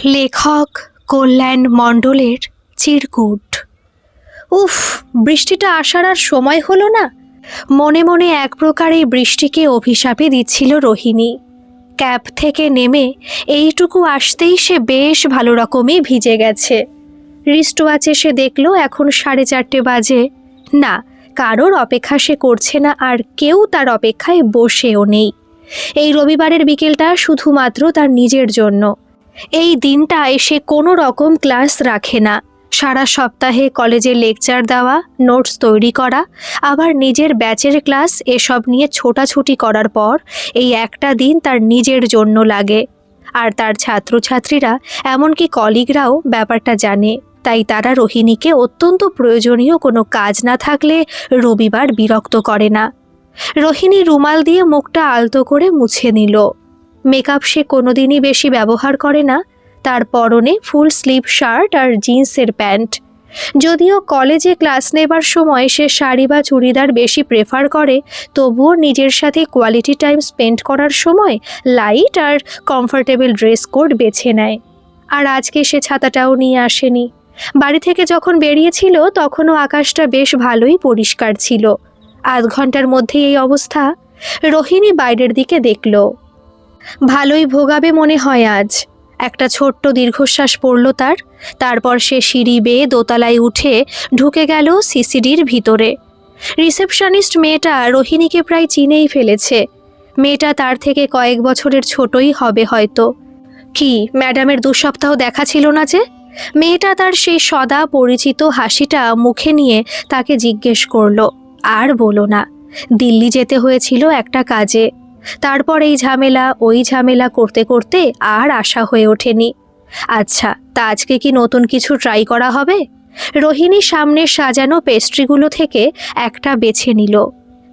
লেখক কল্যাণ মণ্ডলের চিরকুট। উফ, বৃষ্টিটা আসার আর সময় হলো না। মনে মনে এক প্রকার এই বৃষ্টিকে অভিশাপে দিচ্ছিল রোহিণী। ক্যাব থেকে নেমে এইটুকু আসতেই সে বেশ ভালো রকমই ভিজে গেছে। রিস্ট ওয়াচে সে দেখলো এখন 4:30 বাজে। না, কারোর অপেক্ষা সে করছে না, আর কেউ তার অপেক্ষায় বসেও নেই। এই রবিবারের বিকেলটা শুধুমাত্র তার নিজের জন্য। এই দিনটায় সে কোনো রকম ক্লাস রাখে না। সারা সপ্তাহে কলেজে লেকচার দেওয়া, নোটস তৈরি করা, আবার নিজের ব্যাচের ক্লাস, এসব নিয়ে ছোটাছুটি করার পর এই একটা দিন তার নিজের জন্য লাগে। আর তার ছাত্রছাত্রীরা, এমনকি কলিগরাও ব্যাপারটা জানে। তাই তারা রোহিণীকে অত্যন্ত প্রয়োজনীয় কোনো কাজ না থাকলে রবিবার বিরক্ত করে না। রোহিণী রুমাল দিয়ে মুখটা আলতো করে মুছে নিল। মেকআপ সে কোনোদিনই বেশি ব্যবহার করে না। তার পরনে ফুল স্লিভ শার্ট আর জিন্সের প্যান্ট। যদিও কলেজে ক্লাস নেবার সময় সে শাড়ি বা চুড়িদার বেশি প্রেফার করে, তবুও নিজের সাথে কোয়ালিটি টাইম স্পেন্ড করার সময় লাইট আর কমফোর্টেবল ড্রেস কোড বেছে নেয়। আর আজকে সে ছাতাটাও নিয়ে আসেনি। বাড়ি থেকে যখন বেরিয়েছিল তখনও আকাশটা বেশ ভালোই পরিষ্কার ছিল। আধ ঘন্টার মধ্যে এই অবস্থা। রোহিণী বাইরের দিকে দেখল। ভালোই ভোগাবে মনে হয় আজ। একটা ছোট্ট দীর্ঘশ্বাস পড়ল তার। তারপর সে সিঁড়ি বেয়ে দোতলায় উঠে ঢুকে গেল সিসিডির ভিতরে। রিসেপশনিস্ট মেয়েটা রোহিণীকে প্রায় চিনেই ফেলেছে। মেয়েটা তার থেকে কয়েক বছরের ছোটই হবে হয়তো। কি, ম্যাডামের 2 সপ্তাহ দেখা ছিল না যে? মেয়েটা তার সেই সদা পরিচিত হাসিটা মুখে নিয়ে তাকে জিজ্ঞেস করল। আর বলো না, দিল্লি যেতে হয়েছিল একটা কাজে। তারপর এই ঝামেলা ওই ঝামেলা করতে করতে আর আশা হয়ে ওঠেনি। আচ্ছা, তা আজকে কি নতুন কিছু ট্রাই করা হবে? রোহিণী সামনের সাজানো পেস্ট্রিগুলো থেকে একটা বেছে নিল।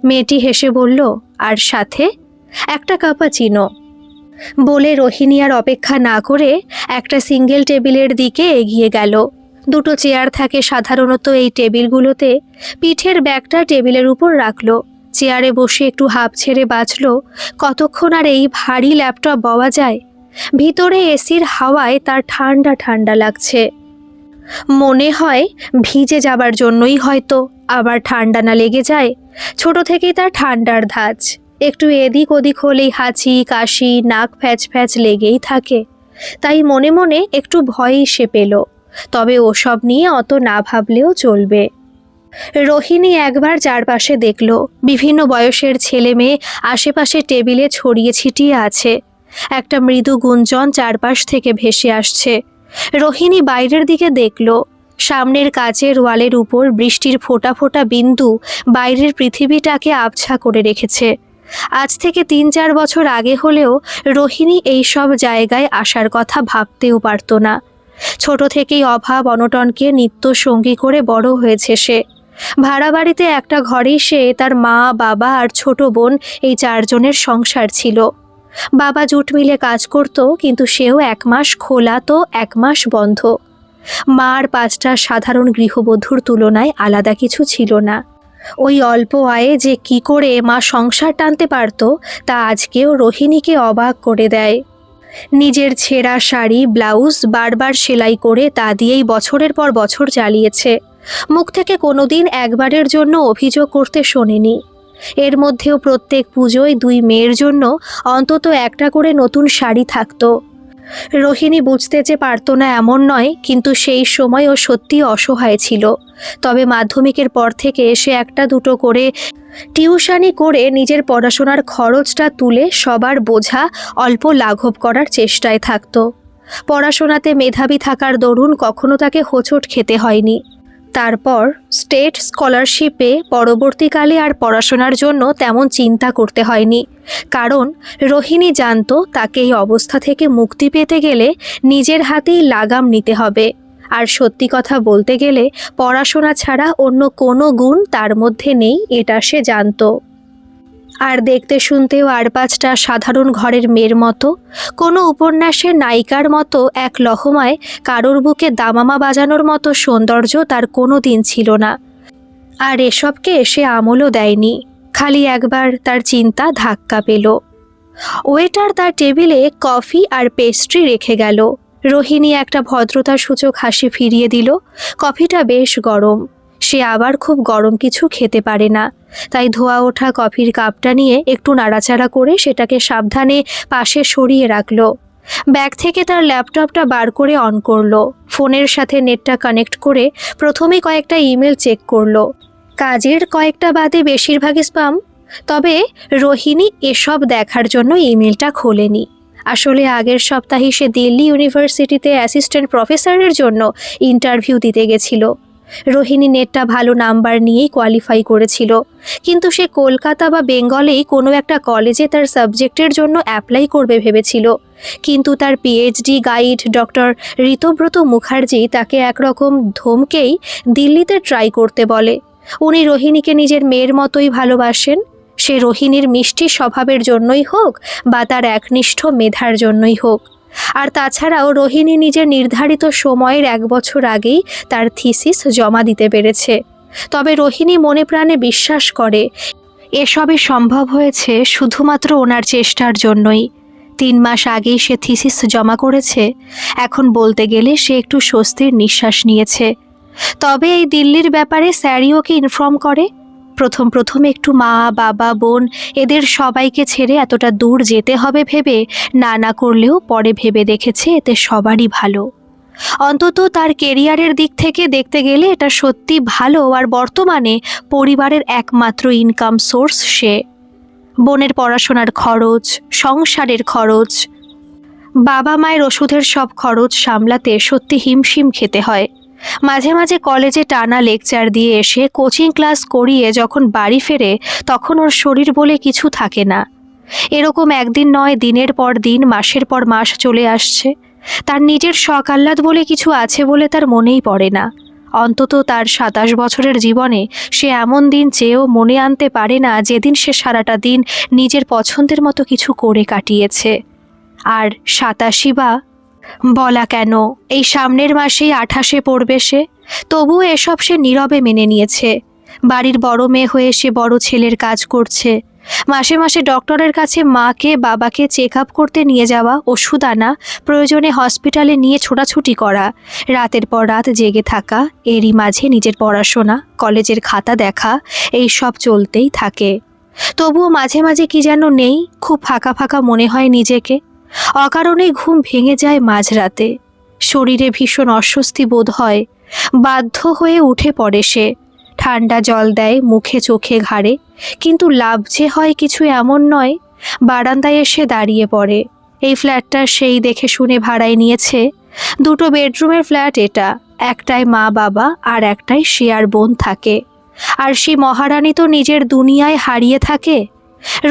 মেয়েটি হেসে বলল, আর সাথে একটা কাপাচিনো। বলে রোহিণী আর অপেক্ষা না করে একটা সিঙ্গেল টেবিলের দিকে এগিয়ে গেল। 2টো চেয়ার থাকে সাধারণত এই টেবিলগুলোতে। পিঠের ব্যাগটা টেবিলের উপর রাখলো। চেয়ারে বসে একটু হাঁপ ছেড়ে বাঁচল। কতক্ষণ আর এই ভারী ল্যাপটপ বওয়া যায়? ভিতরে এসির হাওয়ায় তার ঠান্ডা ঠান্ডা লাগছে। মনে হয় ভিজে যাবার জন্যই হয়তো। আবার ঠান্ডা না লেগে যায়। ছোট থেকেই তার ঠান্ডার ধাঁচ। একটু এদিক ওদিক হলেই হাঁচি কাশি, নাক ফ্যাচ ফ্যাচ লেগেই থাকে। তাই মনে মনে একটু ভয়ই সে পেল। তবে ওসব নিয়ে অত না ভাবলেও চলবে। রোহিণী একবার চারপাশে দেখল। বিভিন্ন বয়সের ছেলে মেয়ে আশেপাশে টেবিলে ছড়িয়ে ছিটিয়ে আছে। একটা মৃদু গুঞ্জন চারপাশ থেকে ভেসে আসছে। রোহিণী বাইরের দিকে দেখল। সামনের কাচের ওয়ালের উপর বৃষ্টির ফোঁটা ফোঁটা বিন্দু বাইরের পৃথিবীটাকে আবছা করে রেখেছে। আজ থেকে 3-4 বছর আগে হলেও রোহিণী এই সব জায়গায় আসার কথা ভাবতেও পারত না। ছোট থেকেই অভাব অনটনকে নিত্য সঙ্গী করে বড় হয়েছে সে। ভাড়া বাড়িতে একটা ঘরেই সে, তার মা, বাবা আর ছোট বোন, এই 4 জনের সংসার ছিল। বাবা জুট মিলে কাজ করত, কিন্তু সেও 1 মাস খোলা তো 1 মাস বন্ধ। মার 5টা সাধারণ গৃহবধূর তুলনায় আলাদা কিছু ছিল না। ওই অল্প আয়ে যে কি করে মা সংসার টানতে পারত, তা আজকেও রোহিণীকে অবাক করে দেয়। নিজের ছেঁড়া শাড়ি ব্লাউজ বারবার সেলাই করে তা দিয়েই বছরের পর বছর চালিয়েছে। মুখ থেকে কোনোদিন একবারের জন্য অভিযোগ করতে শোনেনি। এর মধ্যেও প্রত্যেক পুজোয় 2 মেয়ের জন্য অন্তত একটা করে নতুন শাড়ি থাকতো। রোহিণী বুঝতে যে পারত না এমন নয়, কিন্তু সেই সময় ও সত্যি অসহায় ছিল। তবে মাধ্যমিকের পর থেকে সে 1-2 করে টিউশনি করে নিজের পড়াশোনার খরচটা তুলে সবার বোঝা অল্প লাঘব করার চেষ্টায় থাকত। পড়াশোনাতে মেধাবী থাকার দরুন কখনো তাকে হোঁচট খেতে হয়নি। তারপর স্টেট স্কলারশিপে পরবর্তীকালে আর পড়াশোনার জন্য তেমন চিন্তা করতে হয়নি। কারণ রোহিণী জানত তাকে এই অবস্থা থেকে মুক্তি পেতে গেলে নিজের হাতেই লাগাম নিতে হবে। আর সত্যি কথা বলতে গেলে পড়াশোনা ছাড়া অন্য কোনো গুণ তার মধ্যে নেই, এটা সে জানত। আর দেখতে শুনতেও 4-5টা সাধারণ ঘরের মেয়ের মতো, কোনো উপন্যাসের নায়িকার মতো এক লহমায় কারোর বুকে দামামা বাজানোর মতো সৌন্দর্য তার কোনো দিন ছিল না। আর এসবকে সে আমলও দেয়নি। খালি একবার তার চিন্তা ধাক্কা পেল। ওয়েটার তার টেবিলে কফি আর পেস্ট্রি রেখে গেল। রোহিণী একটা ভদ্রতার সূচক হাসি ফিরিয়ে দিল। কফিটা বেশ গরম, সে আবার খুব গরম কিছু খেতে পারে না, তাই ধোয়া ওঠা কফির কাপটা নিয়ে একটু নাড়াচাড়া করে সেটাকে সাবধানে পাশে সরিয়ে রাখলো। ব্যাগ থেকে তার ল্যাপটপটা বার করে অন করলো। ফোনের সাথে নেটটা কানেক্ট করে প্রথমে কয়েকটা ইমেল চেক করলো। কাজের কয়েকটা বাদে বেশিরভাগই স্প্যাম। তবে রোহিণী এসব দেখার জন্য ইমেলটা খোলেনি। আসলে আগের সপ্তাহে সে দিল্লি ইউনিভার্সিটিতে অ্যাসিস্ট্যান্ট প্রফেসরের জন্য ইন্টারভিউ দিতে গেছিল। রোহিণী নেটটা ভালো নাম্বার নিয়েই কোয়ালিফাই করেছিল, কিন্তু সে কলকাতা বা বেঙ্গলেই কোনো একটা কলেজে তার সাবজেক্টের জন্য অ্যাপ্লাই করবে ভেবেছিল। কিন্তু তার PhD guide doctor Ritabrata Mukherjee তাকে একরকম ধমকেই দিল্লিতে ট্রাই করতে বলে। উনি রোহিণীকে নিজের মেয়ের মতোই ভালোবাসেন, সে রোহিণীর মিষ্টি স্বভাবের জন্যই হোক বা তার একনিষ্ঠ মেধার জন্যই হোক। আর তাছাড়াও রোহিণী নিজের নির্ধারিত সময়ের 1 বছর আগেই তার থিসিস জমা দিতে পেরেছে। তবে রোহিণী মনে প্রাণে বিশ্বাস করে এসবই সম্ভব হয়েছে শুধুমাত্র ওনার চেষ্টার জন্যই। 3 মাস আগেই সে থিসিস জমা করেছে। এখন বলতে গেলে সে একটু স্বস্তির নিঃশ্বাস নিয়েছে। তবে এই দিল্লির ব্যাপারে স্যারই ওকে ইনফর্ম করে। প্রথম একটু মা বাবা বোন এদের সবাইকে ছেড়ে এতটা দূর যেতে হবে ভেবে না করলেও পরে ভেবে দেখেছে এতে সবারই ভালো। অন্তত তার কেরিয়ারের দিক থেকে দেখতে গেলে এটা সত্যি ভালো। আর বর্তমানে পরিবারের একমাত্র ইনকাম সোর্স সে। বোনের পড়াশোনার খরচ, সংসারের খরচ, বাবা মায়ের ওষুধের সব খরচ সামলাতে সত্যি হিমশিম খেতে হয়। মাঝে মাঝে কলেজে টানা লেকচার দিয়ে এসে কোচিং ক্লাস করিয়ে যখন বাড়ি ফেরে তখন ওর শরীর বলে কিছু থাকে না। এরকম একদিন নয়, দিনের পর দিন, মাসের পর মাস চলে আসছে। তার নিজের শখ আহ্লাদ বলে কিছু আছে বলে তার মনেই পড়ে না। অন্তত তার 27 বছরের জীবনে সে এমন দিন চেয়েও মনে আনতে পারে না যেদিন সে সারাটা দিন নিজের পছন্দের মতো কিছু করে কাটিয়েছে। আর 87 বা বলা কেন, এই সামনের মাসেই 28-এ পড়বে সে। তবুও এসব সে নীরবে মেনে নিয়েছে। বাড়ির বড় মেয়ে হয়ে সে বড় ছেলের কাজ করছে। মাসে মাসে ডক্টরের কাছে মাকে বাবাকে চেক আপ করতে নিয়ে যাওয়া, ওষুধ আনা, প্রয়োজনে হসপিটালে নিয়ে ছোটাছুটি করা, রাতের পর রাত জেগে থাকা, এরই মাঝে নিজের পড়াশোনা, কলেজের খাতা দেখা, এই সব চলতেই থাকে। তবুও মাঝে মাঝে কি যেন নেই, খুব ফাঁকা ফাঁকা মনে হয় নিজেকে। অকারণে ঘুম ভেঙে যায় মাঝরাতে। শরীরে ভীষণ অস্বস্তি বোধ হয়। বাধ্য হয়ে উঠে পড়ে সে। ঠান্ডা জল দেয় মুখে চোখে ঘাড়ে, কিন্তু লাভ যে হয় কিছু এমন নয়। বারান্দায় এসে দাঁড়িয়ে পড়ে। এই ফ্ল্যাটটা সেই দেখে শুনে ভাড়ায় নিয়েছে। 2 বেডরুমের ফ্ল্যাট এটা। একটায় মা বাবা আর একটায় সে আর বোন থাকে। আর সেই মহারানী তো নিজের দুনিয়ায় হারিয়ে থাকে।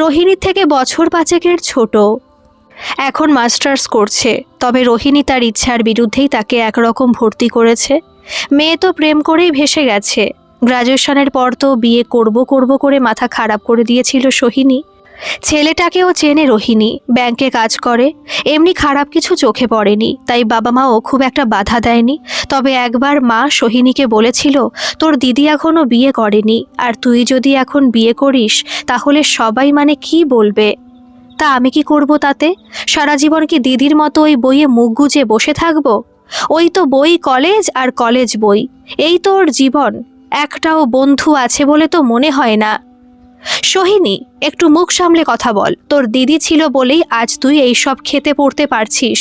রোহিণীর থেকে বছর 5-এর ছোট। এখন মাস্টার্স করছে। তবে রোহিণী তার ইচ্ছার বিরুদ্ধেই তাকে একরকম ভর্তি করেছে। মেয়ে তো প্রেম করেই ভেসে গেছে। গ্রাজুয়েশনের পর তো বিয়ে করব করে মাথা খারাপ করে দিয়েছিল সোহিনী। ছেলেটাকেও চেনে রোহিণী, ব্যাংকে কাজ করে। এমনি খারাপ কিছু চোখে পড়েনি, তাই বাবা মাও খুব একটা বাধা দেয়নি। তবে একবার মা সোহিনীকে বলেছিল, তোর দিদি এখনো বিয়ে করেনি, আর তুই যদি এখন বিয়ে করিস তাহলে সবাই মানে কি বলবে। তা আমি কি করব তাতে? সারা জীবন কি দিদির মতো ওই বইয়ে মুখ গুজে বসে থাকবো? ওই তো বই, কলেজ আর কলেজ বই, এই তো ওর জীবন। একটাও বন্ধু আছে বলে তো মনে হয় না। সোহিনী, একটু মুখ সামলে কথা বল। তোর দিদি ছিল বলেই আজ তুই এইসব খেতে পড়তে পারছিস।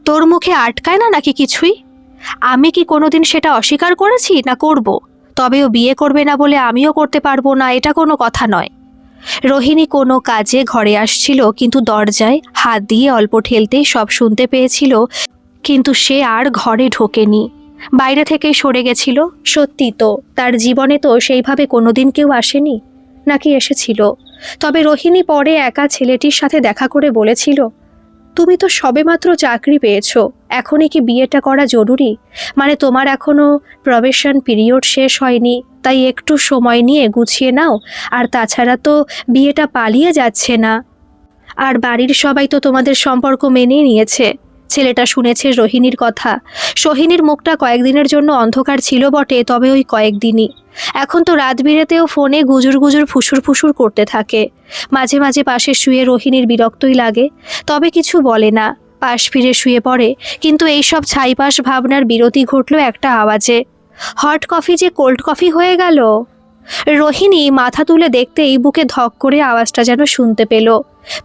তোর মুখে আটকায় না নাকি কিছুই? আমি কি কোনোদিন সেটা অস্বীকার করেছি না করব? তবেও বিয়ে করবে না বলে আমিও করতে পারবো না, এটা কোনো কথা নয়। রোহিণী কোনো কাজে ঘরে আসছিল, কিন্তু দরজায় হাত দিয়ে অল্প ঠেলতেই সব শুনতে পেয়েছিল। কিন্তু সে আর ঘরে ঢোকেনি, বাইরে থেকেই সরে গেছিল। সত্যি তো, তার জীবনে তো সেইভাবে কোনোদিন কেউ আসেনি, নাকি এসেছিল? তবে রোহিণী পরে একা ছেলেটির সাথে দেখা করে বলেছিল, তুমি তো সবেমাত্র চাকরি পেয়েছো, এখনই কি বিয়েটা করা জরুরি? মানে তোমার এখনো প্রবেশন পিরিয়ড শেষ হয়নি, তাই একটু সময় নিয়ে গুছিয়ে নাও। আর তাছাড়া তো বিয়েটা পালিয়ে যাচ্ছে না। আর বাড়ির সবাই তো তোমাদের সম্পর্ক মেনেই নিয়েছে। ছেলেটা শুনেছে রোহিণীর কথা। সোহিনীর মুখটা কয়েকদিনের জন্য অন্ধকার ছিল বটে, তবে ওই কয়েকদিনই। এখন তো রাত বিরেতেও ফোনে গুজুর গুজুর ফুসুর ফুসুর করতে থাকে। মাঝে মাঝে পাশে শুয়ে রোহিণীর বিরক্তই লাগে, তবে কিছু বলে না। পাশ ফিরে শুয়ে পড়ে, কিন্তু এইসব ছাইপাশ ভাবনার বিরতি ঘটল একটা আওয়াজে। হট কফি যে কোল্ড কফি হয়ে গেল। রোহিণী মাথা তুলে দেখতেই বুকে ধক করে আওয়াজটা যেন শুনতে পেল।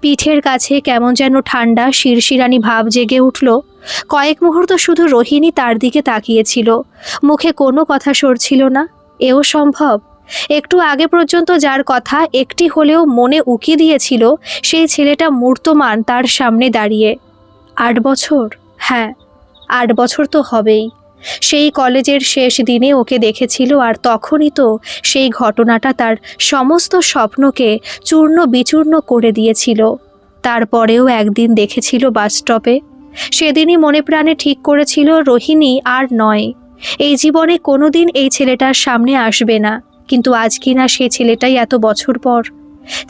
পিঠের কাছে কেমন যেন ঠান্ডা শিরশিরানি ভাব জেগে উঠল। কয়েক মুহূর্ত শুধু রোহিণী তার দিকে তাকিয়েছিল, মুখে কোনো কথা সরছিল না। এও সম্ভব? একটু আগে পর্যন্ত যার কথা একটি হলেও মনে উকি দিয়েছিল, সেই ছেলেটা মূর্তমান তার সামনে দাঁড়িয়ে। 8 বছর? হ্যাঁ, 8 বছর তো হবেই। সেই কলেজের শেষ দিনে ওকে দেখেছিল, আর তখনই তো সেই ঘটনাটা তার সমস্ত স্বপ্নকে চূর্ণ বিচূর্ণ করে দিয়েছিল। তারপরেও একদিন দেখেছিল বাস স্টপে। সেদিনই মনে প্রাণে ঠিক করেছিল রোহিণী আর নয়, এই জীবনে কোনোদিন এই ছেলেটার সামনে আসবে না। কিন্তু আজ কিনা সে ছেলেটাই এত বছর পর।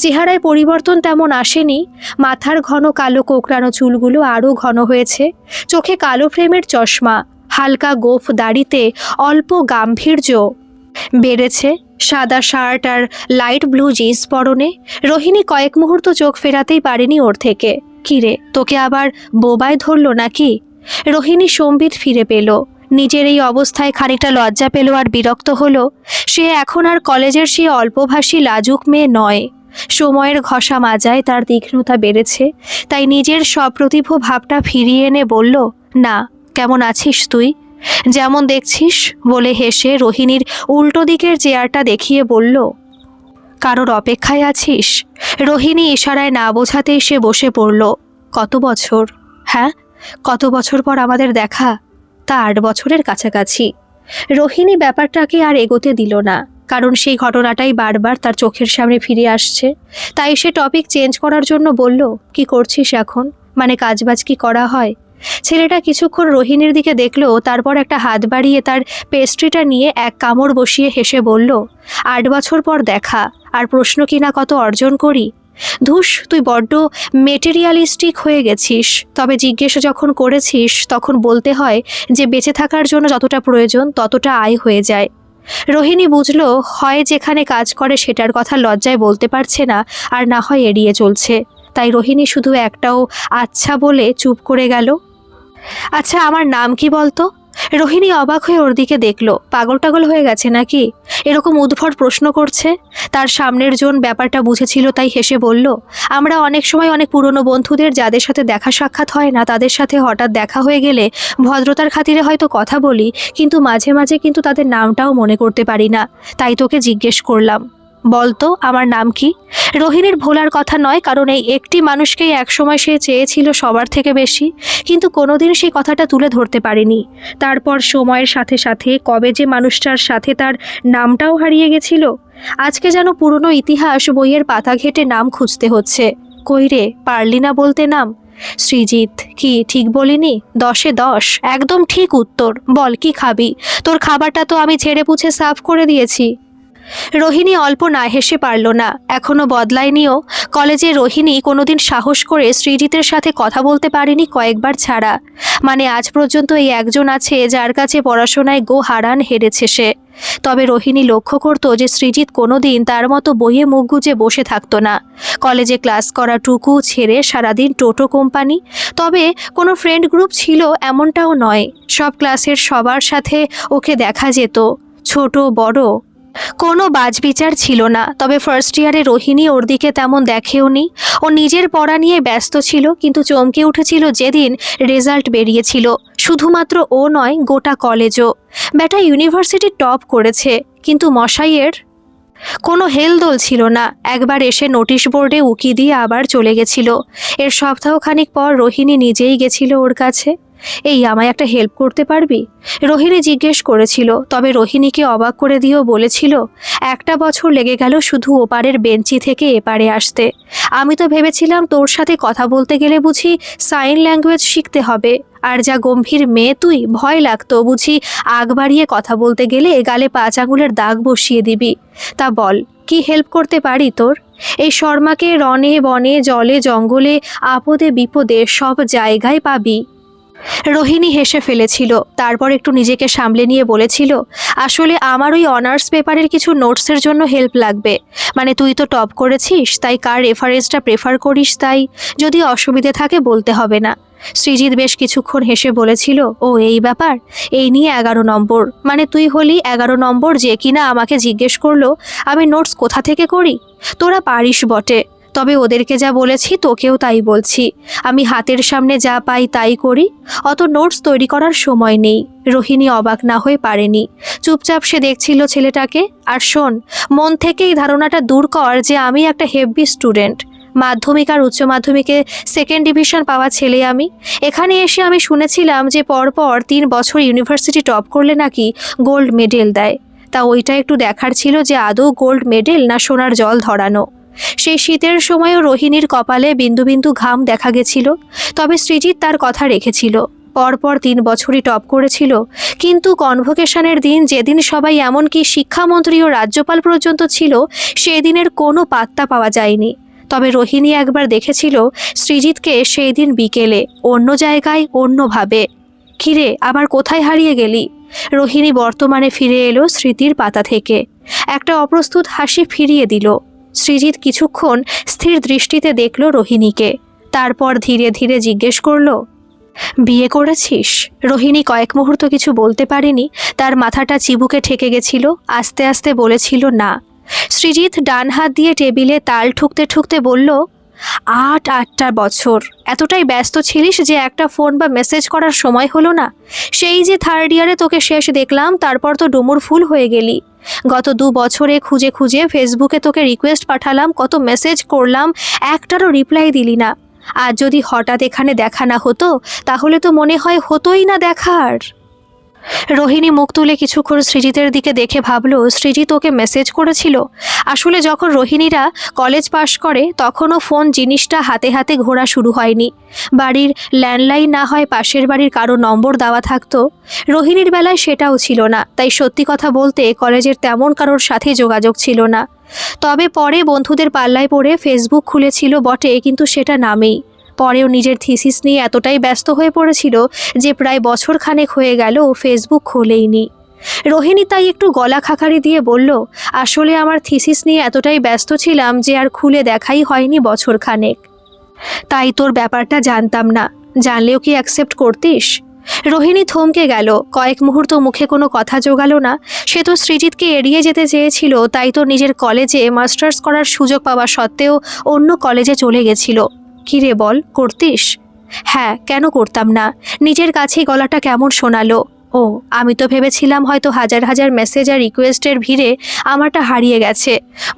চেহারায় পরিবর্তন তেমন আসেনি, মাথার ঘন কালো কোঁকড়ানো চুলগুলো আরও ঘন হয়েছে, চোখে কালো ফ্রেমের চশমা, হালকা গোঁফ দাড়িতে অল্প গাম্ভীর্য বেড়েছে, সাদা শার্ট আর লাইট ব্লু জিন্স পরনে। রোহিণী কয়েক মুহূর্ত চোখ ফেরাতেই পারেনি ওর থেকে। কিরে, তোকে আবার বোবায় ধরল নাকি? রোহিণী সম্বিত ফিরে পেল। নিজের এই অবস্থায় খানিকটা লজ্জা পেল আর বিরক্ত হলো। সে এখন আর কলেজের সেই অল্পভাষী লাজুক মেয়ে নয়। সময়ের ঘষা মাজায় তার তীক্ষ্ণতা বেড়েছে, তাই নিজের সপ্রতিভ ভাবটা ফিরিয়ে এনে বলল, না, কেমন আছিস তুই? যেমন দেখছিস, বলে হেসে রোহিণীর উল্টো দিকের চেয়ারটা দেখিয়ে বলল, কারোর অপেক্ষায় আছিস? রোহিণী ইশারায় না বোঝাতেই সে বসে পড়ল। কত বছর? হ্যাঁ, কত বছর পর আমাদের দেখা? তা 8 বছরের কাছাকাছি। রোহিণী ব্যাপারটাকে আর এগোতে দিল না, কারণ সেই ঘটনাটাই বারবার তার চোখের সামনে ফিরে আসছে। তাই সে টপিক চেঞ্জ করার জন্য বলল, কি করছিস এখন? মানে কাজবাজ কি করা হয়? ছেলেটা কিছুক্ষণ রোহিণীর দিকে দেখলো, তারপর একটা হাত বাড়িয়ে তার পেস্ট্রিটা নিয়ে এক কামড় বসিয়ে হেসে বলল, 8 বছর পর দেখা, আর প্রশ্ন কিনা কত অর্জন করি। ধুস, তুই বড্ড মেটেরিয়ালিস্টিক হয়ে গেছিস। তবে জিজ্ঞেস যখন করেছিস, তখন বলতে হয় যে বেঁচে থাকার জন্য যতটা প্রয়োজন ততটা আয় হয়ে যায়। রোহিণী বুঝল, হয় যেখানে কাজ করে সেটার কথা লজ্জায় বলতে পারছে না, আর না হয় এড়িয়ে চলছে। তাই রোহিণী শুধু একটাও আচ্ছা বলে চুপ করে গেল। আচ্ছা, আমার নাম কি বলতো? রোহিণী অবাক হয়ে ওর দিকে দেখল। পাগল টাগল হয়ে গেছে নাকি এরকম উদ্ভট প্রশ্ন করছে? তার সামনের জন ব্যাপারটা বুঝেছিল, তাই হেসে বলল, আমরা অনেক সময় অনেক পুরনো বন্ধুদের যাদের সাথে দেখা সাক্ষাৎ হয় না, তাদের সাথে হঠাৎ দেখা হয়ে গেলে ভদ্রতার খাতিরে হয়তো কথা বলি, কিন্তু মাঝে মাঝে কিন্তু তাদের নামটাও মনে করতে পারি না। তাই তোকে জিজ্ঞেস করলাম, বলতো আমার নাম কি? রোহিণীর ভোলার কথা নয়, কারণ এই একটি মানুষকেই একসময় সে চেয়েছিল সবার থেকে বেশি, কিন্তু কোনোদিন সেই কথাটা তুলে ধরতে পারেনি। তারপর সময়ের সাথে সাথে কবে যে মানুষটার সাথে তার নামটাও হারিয়ে গেছিল। আজকে যেন পুরনো ইতিহাস বইয়ের পাতা ঘেঁটে নাম খুঁজতে হচ্ছে। কই রে, পারলি না বলতে নাম? সৃজিত। কি ঠিক বলিনি? 10-এ 10, একদম ঠিক উত্তর। বল, কি খাবি? তোর খাবারটা তো আমি ঝেড়ে পুছে সাফ করে দিয়েছি। রোহিণী অল্প না হেসে পারল না। এখনো বদলায়নিও। কলেজে রোহিণী কোনোদিন সাহস করে সৃজিতের সাথে কথা বলতে পারেনি, কয়েকবার ছাড়া। মানে আজ পর্যন্ত এই একজন আছে যার কাছে পড়াশোনায় গো হারান হেরেছে সে। তবে রোহিণী লক্ষ্য করত যে সৃজিত কোনোদিন তার মতো বইয়ে মুখ গুজে বসে থাকতো না। কলেজে ক্লাস করা টুকু ছেড়ে সারাদিন টোটো কোম্পানি। তবে কোনো ফ্রেন্ড গ্রুপ ছিল এমনটাও নয়। সব ক্লাসের সবার সাথে ওকে দেখা যেত, ছোট বড় কোনো বাজবিচার ছিল না। তবে ফার্স্ট ইয়ারে রোহিণী ওর দিকে তেমন দেখেওনি। ও নিজের পড়া নিয়ে ব্যস্ত ছিল, কিন্তু চমকে উঠেছিল যেদিন রেজাল্ট বেরিয়েছিল। শুধুমাত্র ও নয়, গোটা কলেজও। ব্যাটা ইউনিভার্সিটি টপ করেছে, কিন্তু মশাইয়ের কোনো হেলদোল ছিল না। একবার এসে নোটিশ বোর্ডে উকি দিয়ে আবার চলে গেছিল। এর সপ্তাহখানিক পর রোহিণী নিজেই গেছিল ওর কাছে। এই, আমায় একটা হেল্প করতে পারবি? রোহিণী জিজ্ঞেস করেছিল। তবে রোহিণীকে অবাক করে দিয়েও বলেছিল, 1টা বছর লেগে গেল শুধু ওপারের বেঞ্চি থেকে এপারে আসতে। আমি তো ভেবেছিলাম তোর সাথে কথা বলতে গেলে বুঝি সাইন ল্যাঙ্গুয়েজ শিখতে হবে। আর যা গম্ভীর মেয়ে তুই, ভয় লাগতো বুঝি আগ বাড়িয়ে কথা বলতে গেলে গালে 5 আঙুলের দাগ বসিয়ে দিবি। তা বল, কি হেল্প করতে পারি তোর? এই শর্মাকে রনে বনে জলে জঙ্গলে আপদে বিপদে সব জায়গায় পাবি। রোহিণী হেসে ফেলেছিল। তারপর একটু নিজেকে সামলে নিয়ে বলেছিল, আসলে আমার ওই অনার্স পেপারের কিছু নোটসের জন্য হেল্প লাগবে। মানে তুই তো টপ করেছিস, তাই কার রেফারেন্সটা প্রেফার করিস, তাই যদি অসুবিধে থাকে বলতে হবে না। সৃজিত বেশ কিছুক্ষণ হেসে বলেছিল, ও এই ব্যাপার, এই নিয়ে 11 নম্বর, মানে তুই হলি 11 নম্বর যে কিনা আমাকে জিজ্ঞেস করলো আমি নোটস কোথা থেকে করি। তোরা পারিস বটে, তবে ওদেরকে যা বলেছি তোকেও তাই বলছি, আমি হাতের সামনে যা পাই তাই করি, অত নোটস তৈরি করার সময় নেই। রোহিণী অবাক না হয়ে পারেনি, চুপচাপ সে দেখছিল ছেলেটাকে। আর শোন, মন থেকে এই ধারণাটা দূর কর যে আমি একটা হেভি স্টুডেন্ট, মাধ্যমিক আর উচ্চ মাধ্যমিকে 2nd ডিভিশন পাওয়া ছেলে আমি। এখানে এসে আমি শুনেছিলাম যে পরপর 3 বছর ইউনিভার্সিটি টপ করলে নাকি গোল্ড মেডেল দেয়। তা ওইটা একটু দেখার ছিল যে আদৌ গোল্ড মেডেল না সোনার জল ধরানো। সেই শীতের সময়ও রোহিণীর কপালে বিন্দু বিন্দু ঘাম দেখা গেছিল, তবে সৃজিত তার কথা রেখেছিল। পরপর 3 বছরই টপ করেছিল, কিন্তু কনভোকেশনের দিন, যেদিন সবাই এমনকি শিক্ষামন্ত্রী ও রাজ্যপাল পর্যন্ত ছিল, সেই দিনের কোনো পাত্তা পাওয়া যায়নি। তবে রোহিণী একবার দেখেছিল সৃজিতকে সেই দিন বিকেলে অন্য জায়গায় অন্যভাবে। কিরে, আবার কোথায় হারিয়ে গেলি? রোহিণী বর্তমানে ফিরে এলো স্মৃতির পাতা থেকে, একটা অপ্রস্তুত হাসি ফিরিয়ে দিল। সৃজিত কিছুক্ষণ স্থির দৃষ্টিতে দেখল রোহিণীকে, তারপর ধীরে ধীরে জিজ্ঞেস করল, বিয়ে করেছিস? রোহিণী কয়েক মুহূর্ত কিছু বলতে পারেনি, তার মাথাটা চিবুকে ঠেকে গেছিল। আস্তে আস্তে বলেছিল না। সৃজিত ডান হাত দিয়ে টেবিলে তাল ঠুকতে ঠুকতে বলল, 8 বছর এতটাই ব্যস্ত ছিলিস যে একটা ফোন বা মেসেজ করার সময় হলো না? সেই যে 3rd ইয়ারে তোকে শেষ দেখলাম, তারপর তো ডুমুর ফুল হয়ে গেলি। গত 2 বছরে খুঁজে খুঁজে ফেসবুকে তোকে রিকোয়েস্ট পাঠালাম, কত মেসেজ করলাম, একটারও রিপ্লাই দিলি না। আর যদি হঠাৎ এখানে দেখা না হতো, তাহলে তো মনে হয় হতোই না দেখার। রোহিণী মুখ তুলে কিছুক্ষণ সৃজিতের দিকে দেখে ভাবল, সৃজিত ওকে মেসেজ করেছিল। আসলে যখন রোহিণীরা কলেজ পাশ করে তখনও ফোন জিনিসটা হাতে হাতে ঘোরা শুরু হয়নি। বাড়ির ল্যান্ডলাইন না হয় পাশের বাড়ির কারো নম্বর দেওয়া থাকতো, রোহিণীর বেলায় সেটাও ছিল না। তাই সত্যি কথা বলতে কলেজের তেমন কারোর সাথে যোগাযোগ ছিল না। তবে পরে বন্ধুদের পাল্লায় পড়ে ফেসবুক খুলেছিল বটে, কিন্তু সেটা নামেই। পরেও নিজের থিসিস নিয়ে এতটাই ব্যস্ত হয়ে পড়েছিল যে প্রায় বছরখানেক হয়ে গেল ফেসবুক খোলেইনি। রোহিণী তাই একটু গলা খাকারি দিয়ে বলল, আসলে আমার থিসিস নিয়ে এতটাই ব্যস্ত ছিলাম যে আর খুলে দেখাই হয়নি বছরখানেক। তাই তোর ব্যাপারটা জানতাম না, জানলেও কি অ্যাকসেপ্ট করতিস? রোহিণী থমকে গেল, কয়েক মুহূর্ত মুখে কোনো কথা জোগালো না। সে তো সৃজিতকে এড়িয়ে যেতে চেয়েছিল, তাই তো নিজের কলেজে মাস্টার্স করার সুযোগ পাওয়া সত্ত্বেও অন্য কলেজে চলে গেছিল। কী রে বল, করতিস? হ্যাঁ, কেন করতাম না? নিজের কাছেই গলাটা কেমন শোনালো। ও, আমি তো ভেবেছিলাম হয়তো হাজার হাজার মেসেজ আর রিকোয়েস্টের ভিড়ে আমারটা হারিয়ে গেছে,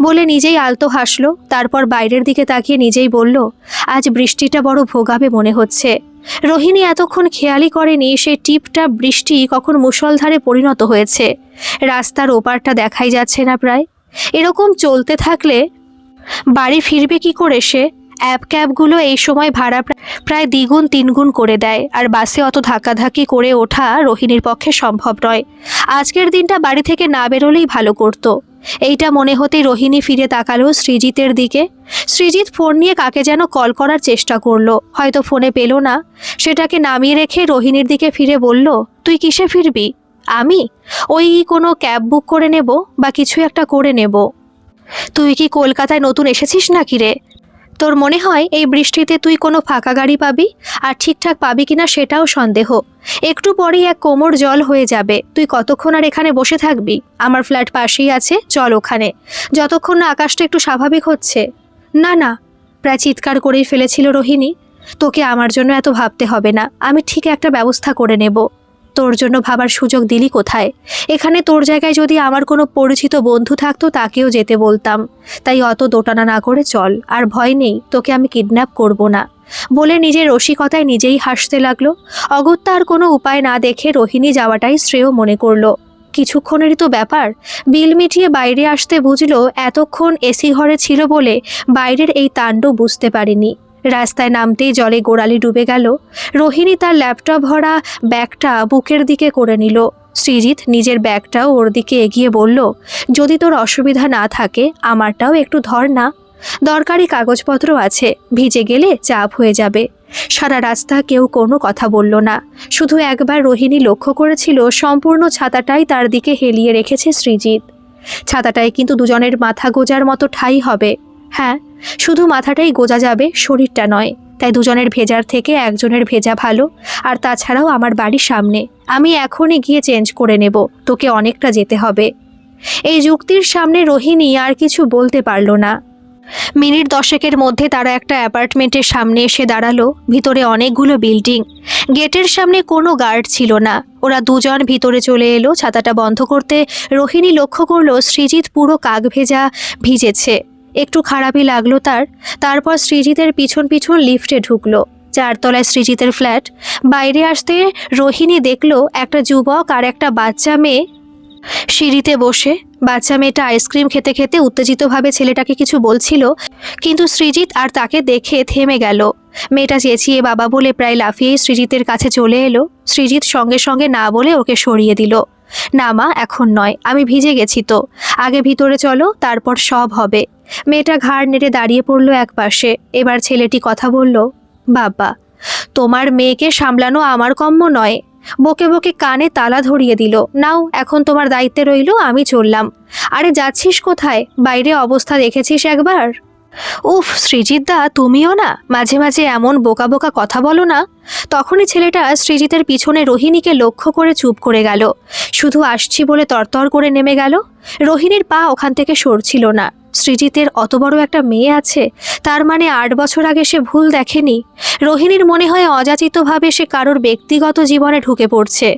বলে নিজেই আলতো হাসলো। তারপর বাইরের দিকে তাকিয়ে নিজেই বলল, আজ বৃষ্টিটা বড় ভোগাবে মনে হচ্ছে। রোহিণী এতক্ষণ খেয়ালই করেনি সেই টিপটাপ বৃষ্টি কখন মুষলধারে পরিণত হয়েছে। রাস্তার ওপারটা দেখাই যাচ্ছে না প্রায়। এরকম চলতে থাকলে বাড়ি ফিরবে কি করে সে? ক্যাবগুলো এই সময় ভাড়া প্রায় 2-3 করে দেয়, আর বাসে অত ধাক্কাধাক্কি করে ওঠা রোহিণীর পক্ষে সম্ভব নয়। আজকের দিনটা বাড়ি থেকে না বেরোলেই ভালো করতো। এইটা মনে হতেই রোহিণী ফিরে তাকালো সৃজিতের দিকে। সৃজিত ফোন নিয়ে কাকে যেন কল করার চেষ্টা করলো, হয়তো ফোনে পেল না। সেটাকে নামিয়ে রেখে রোহিণীর দিকে ফিরে বলল, তুই কিসে ফিরবি? আমি ওই কোনো ক্যাব বুক করে নেব বা কিছু একটা করে নেব। তুই কি কলকাতায় নতুন এসেছিস নাকি রে? তোর মনে হয় এই বৃষ্টিতে তুই কোনো ফাঁকা গাড়ি পাবি? আর ঠিকঠাক পাবি কিনা সেটাও সন্দেহ। একটু পরেই এক কোমর জল হয়ে যাবে। তুই কতক্ষণ আর এখানে বসে থাকবি? আমার ফ্ল্যাট পাশেই আছে, চল ওখানে, যতক্ষণ না আকাশটা একটু স্বাভাবিক হচ্ছে। না না, প্রায় চিৎকার করেই ফেলেছিল রোহিণী। তোকে আমার জন্য এত ভাবতে হবে না, আমি ঠিক একটা ব্যবস্থা করে নেব। তোর জন্য ভাবার সুযোগ দিলি কোথায়? এখানে তোর জায়গায় যদি আমার কোনো পরিচিত বন্ধু থাকতো তাকেও যেতে বলতাম। তাই অত দোটানা না করে চল, আর ভয় নেই, তোকে আমি কিডন্যাপ করব না, বলে নিজের রসিকতায় নিজেই হাসতে লাগলো। অগত্যা আর কোনো উপায় না দেখে রোহিণী যাওয়াটাই শ্রেয় মনে করলো। কিছুক্ষণেরই তো ব্যাপার। বিল মিটিয়ে বাইরে আসতে বুঝলো এতক্ষণ এসি ঘরে ছিল বলে বাইরের এই তাণ্ডব বুঝতে পারেনি। রাস্তায় নামতেই জলে গোড়ালি ডুবে গেল। রোহিণী তার ল্যাপটপ ভরা ব্যাগটা বুকের দিকে করে নিল। সৃজিত নিজের ব্যাগটাও ওর দিকে এগিয়ে বলল, যদি তোর অসুবিধা না থাকে আমারটাও একটু ধর না, দরকারি কাগজপত্র আছে, ভিজে গেলে চাপ হয়ে যাবে। সারা রাস্তা কেউ কোনো কথা বলল না। শুধু একবার রোহিণী লক্ষ্য করেছিল সম্পূর্ণ ছাতাটাই তার দিকে হেলিয়ে রেখেছে সৃজিত। ছাতাটায় কিন্তু দুজনের মাথা গোজার মতো ঠাঁই হবে। হ্যাঁ, শুধু মাথাটাই গোজা যাবে, শরীরটা নয়। তাই দুজনের ভেজার থেকে একজনের ভেজা ভালো। আর তাছাড়াও আমার বাড়ির সামনে, আমি এখনই গিয়ে চেঞ্জ করে নেব, তোকে অনেকটা যেতে হবে। এই যুক্তির সামনে রোহিণী আর কিছু বলতে পারল না। মিনিট 10 মধ্যে তারা একটা অ্যাপার্টমেন্টের সামনে এসে দাঁড়ালো। ভিতরে অনেকগুলো বিল্ডিং, গেটের সামনে কোনো গার্ড ছিল না। ওরা দুজন ভিতরে চলে এলো। ছাতাটা বন্ধ করতে রোহিণী লক্ষ্য করলো সৃজিত পুরো কাক ভেজা ভিজেছে। একটু খারাপই লাগলো তার। তারপর সৃজিতের পিছন পিছন লিফটে ঢুকলো। 4 তলায় সৃজিতের ফ্ল্যাট। বাইরে আসতে রোহিণী দেখলো একটা যুবক আর একটা বাচ্চা মেয়ে সিঁড়িতে বসে। বাচ্চা মেয়েটা আইসক্রিম খেতে খেতে উত্তেজিতভাবে ছেলেটাকে কিছু বলছিল, কিন্তু সৃজিত আর তাকে দেখে থেমে গেল। মেয়েটা চেঁচিয়ে বাবা বলে প্রায় লাফিয়ে সৃজিতের কাছে চলে এলো। সৃজিত সঙ্গে সঙ্গে না বলে ওকে সরিয়ে দিল। না মা, এখন নয়, আমি ভিজে গেছি তো, আগে ভিতরে চলো, তারপর সব হবে। মেয়েটা ঘাড় নেড়ে দাঁড়িয়ে পড়লো এক পাশে। এবার ছেলেটি কথা বলল, বাবা, তোমার মেয়েকে সামলানো আমার কম্য নয়। বকে বকে কানে তালা ধরিয়ে দিল। নাও, এখন তোমার দায়িত্বে রইল, আমি চললাম। আরে যাচ্ছিস কোথায়? বাইরে অবস্থা দেখেছিস একবার? উফ সৃজিতদা, তুমিও না মাঝে মাঝে এমন বোকা বোকা কথা বলো না। তখনই ছেলেটা সৃজিতের পিছনে রোহিণীকে লক্ষ্য করে চুপ করে গেল। শুধু আসছি বলে তরতর করে নেমে গেল। রোহিণীর পা ওখান থেকে সরছিল না। সৃজিতের অত বড় একটা মেয়ে আছে, তার মানে 8 বছর আগে সে ভুল দেখেনি। রোহিণীর মনে হয় অযাচিতভাবে সে কারোর ব্যক্তিগত জীবনে ঢুকে পড়ছে।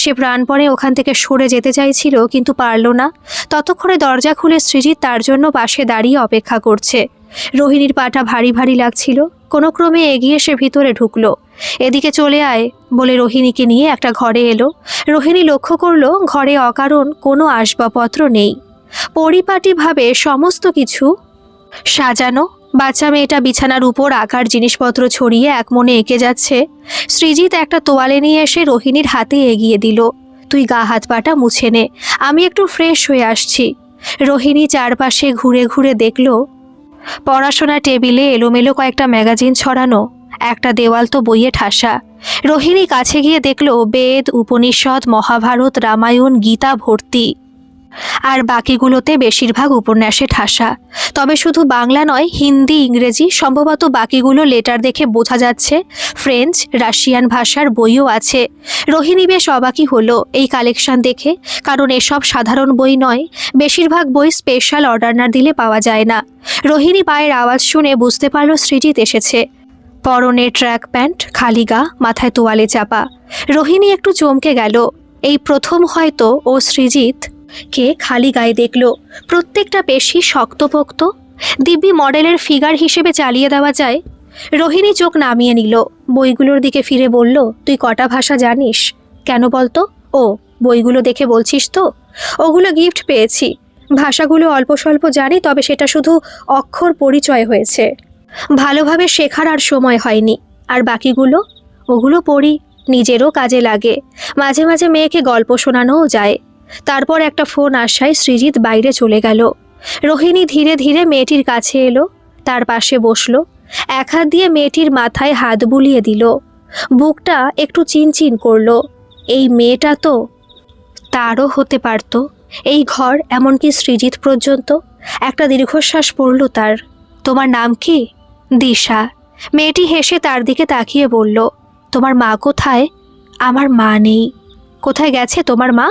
সে প্রাণপণে ওখান থেকে সরে যেতে চাইছিল, কিন্তু পারল না। ততক্ষণে দরজা খুলে সৃজিত তার জন্য পাশে দাঁড়িয়ে অপেক্ষা করছে। রোহিণীর পাটা ভারী ভারী লাগছিল। কোনো ক্রমে এগিয়ে সে ভিতরে ঢুকলো। এদিকে চলে আয় বলে রোহিণীকে নিয়ে একটা ঘরে এলো। রোহিণী লক্ষ্য করলো ঘরে অকারণ কোনো আসবাবপত্র নেই। পরিপাটিভাবে সমস্ত কিছু সাজানো। বাচ্চা মেয়েটা বিছানার উপর আকার জিনিসপত্র ছড়িয়ে এক মনে এঁকে যাচ্ছে। সৃজিত একটা তোয়ালে নিয়ে এসে রোহিণীর হাতে এগিয়ে দিল। তুই গা হাত পাটা মুছে নে, আমি একটু ফ্রেশ হয়ে আসছি। রোহিণী চারপাশে ঘুরে ঘুরে দেখল পড়াশোনা টেবিলে এলোমেলো কয়েকটা ম্যাগাজিন ছড়ানো, একটা দেওয়াল তো বইয়ে ঠাসা। রোহিণী কাছে গিয়ে দেখল বেদ, উপনিষদ, মহাভারত, রামায়ণ, গীতা ভর্তি। আর বাকিগুলোতে বেশিরভাগ উপন্যাসে ঠাসা। তবে শুধু বাংলা নয়, হিন্দি, ইংরেজি, সম্ভবত বাকিগুলো লেটার দেখে বোঝা যাচ্ছে ফ্রেঞ্চ, রাশিয়ান ভাষার বইও আছে। রোহিণী বেশ অবাকই হলো এই কালেকশন দেখে, কারণ এসব সাধারণ বই নয়। বেশিরভাগ বই স্পেশাল অর্ডার না দিলে পাওয়া যায় না। রোহিণী পায়ের আওয়াজ শুনে বুঝতে পারল সৃজিত এসেছে। পরনে ট্র্যাক প্যান্ট, খালি গা, মাথায় তোয়ালে চাপা। রোহিণী একটু চমকে গেল। এই প্রথম হয়তো ও সৃজিত কে খালি গায়ে দেখল। প্রত্যেকটা পেশি শক্তপোক্ত, দিব্যি মডেলের ফিগার হিসেবে চালিয়ে দেওয়া যায়। রোহিণী চোখ নামিয়ে নিল। বইগুলোর দিকে ফিরে বলল, তুই কটা ভাষা জানিস? কেন বলতো? ও, বইগুলো দেখে বলছিস তো? ওগুলো গিফট পেয়েছি। ভাষাগুলো অল্প স্বল্প জানি, তবে সেটা শুধু অক্ষর পরিচয় হয়েছে, ভালোভাবে শেখার আর সময় হয়নি। আর বাকিগুলো? ওগুলো পড়ি, নিজেরও কাজে লাগে। মাঝে মাঝে মেয়েকে গল্প শোনানোও যায়। তারপর একটা ফোন আসায় সৃজিত বাইরে চলে গেল। রোহিণী ধীরে ধীরে মেয়েটির কাছে এলো, তার পাশে বসলো। এক হাত দিয়ে মেয়েটির মাথায় হাত বুলিয়ে দিল। বুকটা একটু চিনচিন করলো। এই মেয়েটা তো তারও হতে পারত। এই ঘর, এমনকি সৃজিত পর্যন্ত। একটা দীর্ঘশ্বাস পড়ল তার। তোমার নাম কি? দিশা। মেয়েটি হেসে তার দিকে তাকিয়ে বলল, তোমার মা কোথায়? আমার মা নেই। কোথায় গেছে তোমার মা?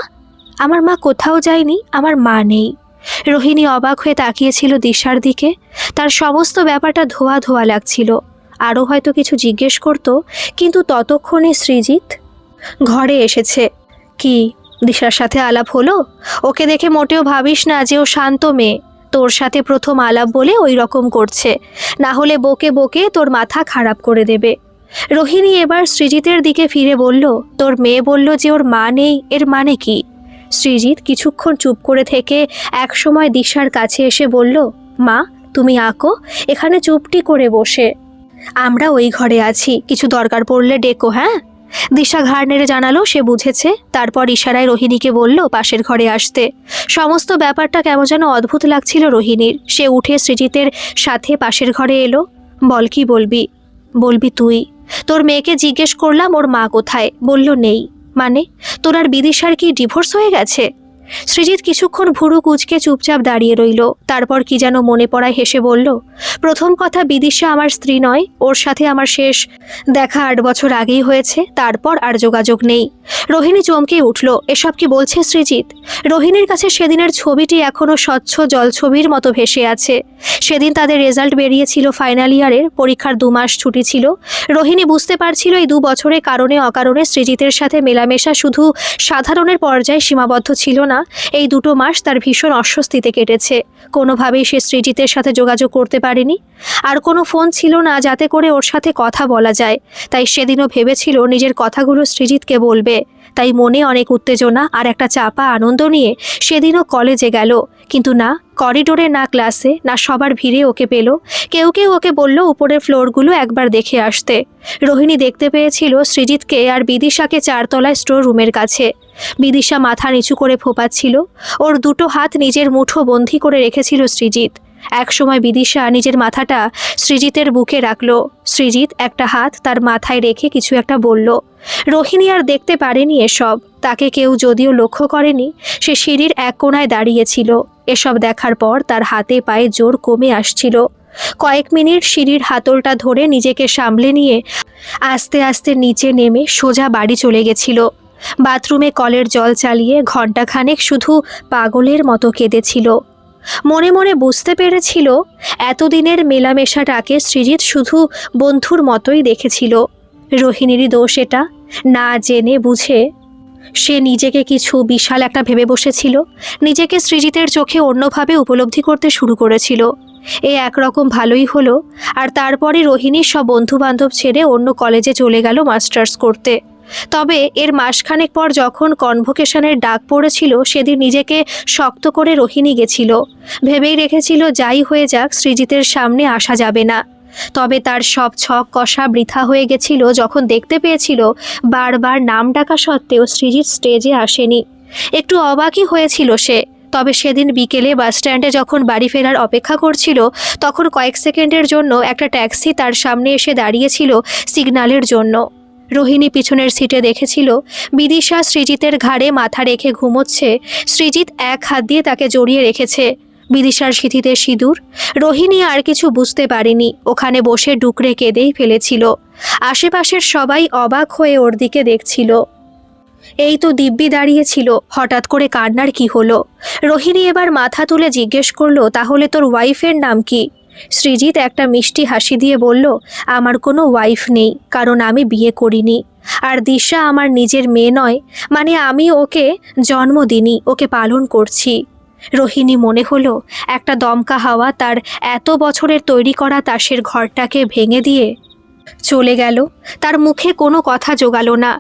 আমার মা কোথাও যায়নি, আমার মা নেই। রোহিণী অবাক হয়ে তাকিয়েছিল দিশার দিকে। তার সমস্ত ব্যাপারটা ধোয়া ধোয়া লাগছিল। আরও হয়তো কিছু জিজ্ঞেস করত, কিন্তু ততক্ষণে সৃজিত ঘরে এসেছে। কি দিশার সাথে আলাপ হলো? ওকে দেখে মোটেও ভাবিস না যে ও শান্ত মেয়ে। তোর সাথে প্রথম আলাপ বলে ওই রকম করছে, না হলে বকে বকে তোর মাথা খারাপ করে দেবে। রোহিণী এবার সৃজিতের দিকে ফিরে বলল, তোর মেয়ে বলল যে ওর মা নেই, এর মানে কি? সৃজিত কিছুক্ষণ চুপ করে থেকে একসময় দিশার কাছে এসে বলল, মা তুমি আঁকো, এখানে চুপটি করে বসে। আমরা ওই ঘরে আছি, কিছু দরকার পড়লে ডেকো, হ্যাঁ? দিশা ঘাড় নেড়ে জানালো সে বুঝেছে। তারপর ইশারায় রোহিণীকে বলল পাশের ঘরে আসতে। সমস্ত ব্যাপারটা কেমন যেন অদ্ভুত লাগছিল রোহিণীর। সে উঠে সৃজিতের সাথে পাশের ঘরে এলো। বল, কি বলবি? বলবি তুই। তোর মেয়েকে জিজ্ঞেস করলাম ওর মা কোথায়, বলল নেই। মানে তোর আর বিদিশার কি ডিভোর্স হয়ে গেছে? সৃজিত কিছুক্ষণ ভুরু কুঁচকে চুপচাপ দাঁড়িয়ে রইল। তারপর কি যেন মনে পড়ায় হেসে বলল, প্রথম কথা, বিদিশা আমার স্ত্রী নয়। ওর সাথে আমার শেষ দেখা 8 বছর আগেই হয়েছে, তারপর আর যোগাযোগ নেই। রোহিণী চমকে উঠল। এসব কি বলছে সৃজিত? রোহিণীর কাছে সেদিনের ছবিটি এখনও স্বচ্ছ জলছবির মতো ভেসে আছে। সেদিন তাদের রেজাল্ট বেরিয়েছিল ফাইনাল ইয়ারের, পরীক্ষার 2 মাস ছুটি ছিল। রোহিণী বুঝতে পারছিল এই 2 বছরে কারণে অকারণে সৃজিতের সাথে মেলামেশা শুধু সাধারণের পর্যায়ে সীমাবদ্ধ ছিল না। এই 2 মাস তার ভীষণ অস্বস্তিতে কেটেছে। কোনোভাবেই সে সৃজিতের সাথে যোগাযোগ করতে পারেনি। আর কোনো ফোন ছিল না যাতে করে ওর সাথে কথা বলা যায়। তাই সেদিনও ভেবেছিল নিজের কথাগুলো সৃজিতকে বলবে। তাই মনে অনেক উত্তেজনা আর একটা চাপা আনন্দ নিয়ে সেদিনও কলেজে গেল। কিন্তু না, করিডোরে না ক্লাসে না সবার ভিড়ে ওকে পেল। কেউ কেউ ওকে বলল উপরের ফ্লোরগুলো একবার দেখে আসতে। রোহিণী দেখতে পেয়েছিল সৃজিতকে আর বিদিশাকে 4 তলায় স্টোর রুমের কাছে। বিদিশা মাথা নিচু করে ফোপাচ্ছিল। ওর 2 হাত নিজের মুঠো বন্ধি করে রেখেছিল সৃজিত। একসময় বিদিশা নিজের মাথাটা সৃজিতের বুকে রাখল। সৃজিত একটা হাত তার মাথায় রেখে কিছু একটা বলল। রোহিণী আর দেখতে পারেনি এসব। তাকে কেউ যদিও লক্ষ্য করেনি, সে সিঁড়ির এক কোণায় দাঁড়িয়েছিল। এসব দেখার পর তার হাতে পায়ে জোর কমে আসছিল। কয়েক মিনিট সিঁড়ির হাতলটা ধরে নিজেকে সামলে নিয়ে আস্তে আস্তে নিচে নেমে সোজা বাড়ি চলে গেছিল। বাথরুমে কলের জল চালিয়ে ঘণ্টাখানেক শুধু পাগলের মতো কেঁদেছিল। মনে মনে বুঝতে পেরেছিল এতদিনের মেলামেশাটাকে সৃজিত শুধু বন্ধুর মতোই দেখেছিল। রোহিণীরই দোষ এটা। না জেনে বুঝে সে নিজেকে কিছু বিশাল একটা ভেবে বসেছিল। নিজেকে সৃজিতের চোখে অন্যভাবে উপলব্ধি করতে শুরু করেছিল। এ একরকম ভালোই হলো। আর তারপরে রোহিণীর সব বন্ধুবান্ধব ছেড়ে অন্য কলেজে চলে গেল মাস্টার্স করতে। তবে এর মাসখানেক পর যখন কনভোকেশনের ডাক পড়েছিল, সেদিন নিজেকে শক্ত করে রোহিণী গেছিল। ভেবেই রেখেছিল যাই হয়ে যাক সৃজিতের সামনে আসা যাবে না। তবে তার সব ছক কষা বৃথা হয়ে গেছিল যখন দেখতে পেয়েছিল বারবার নাম ডাকা সত্ত্বেও সৃজিত স্টেজে আসেনি। একটু অবাকই হয়েছিল সে। তবে সেদিন বিকেলে বাসস্ট্যান্ডে যখন বাড়ি ফেরার অপেক্ষা করছিল, তখন কয়েক সেকেন্ডের জন্য একটা ট্যাক্সি তার সামনে এসে দাঁড়িয়েছিল সিগন্যালের জন্য। রোহিণী পিছনের সিটে দেখেছিল বিদিশা সৃজিতের ঘাড়ে মাথা রেখে ঘুমোচ্ছে। সৃজিত এক হাত দিয়ে তাকে জড়িয়ে রেখেছে। বিদিশার সিঁথিতে সিঁদুর। রোহিণী আর কিছু বুঝতে পারেনি, ওখানে বসে ডুকরে কেঁদেই ফেলেছিল। আশেপাশের সবাই অবাক হয়ে ওর দিকে দেখছিল। এই তো দিব্যি দাঁড়িয়েছিল, হঠাৎ করে কান্নার কি হলো? রোহিণী এবার মাথা তুলে জিজ্ঞেস করলো, তাহলে তোর ওয়াইফের নাম কি? সৃজিত একটা মিষ্টি হাসি দিয়ে বলল, আমার কোনো ওয়াইফ নেই, কারণ আমি বিয়ে করিনি। আর দিশা আমার নিজের মেয়ে নয়, মানে আমি ওকে জন্ম দিইনি, ওকে পালন করছি। রোহিণী মনে হলো একটা দমকা হাওয়া তার এত বছরের তৈরি করা তাসের ঘরটাকে ভেঙে দিয়ে চলে গেল। তার মুখে কোনো কথা জোগালো না।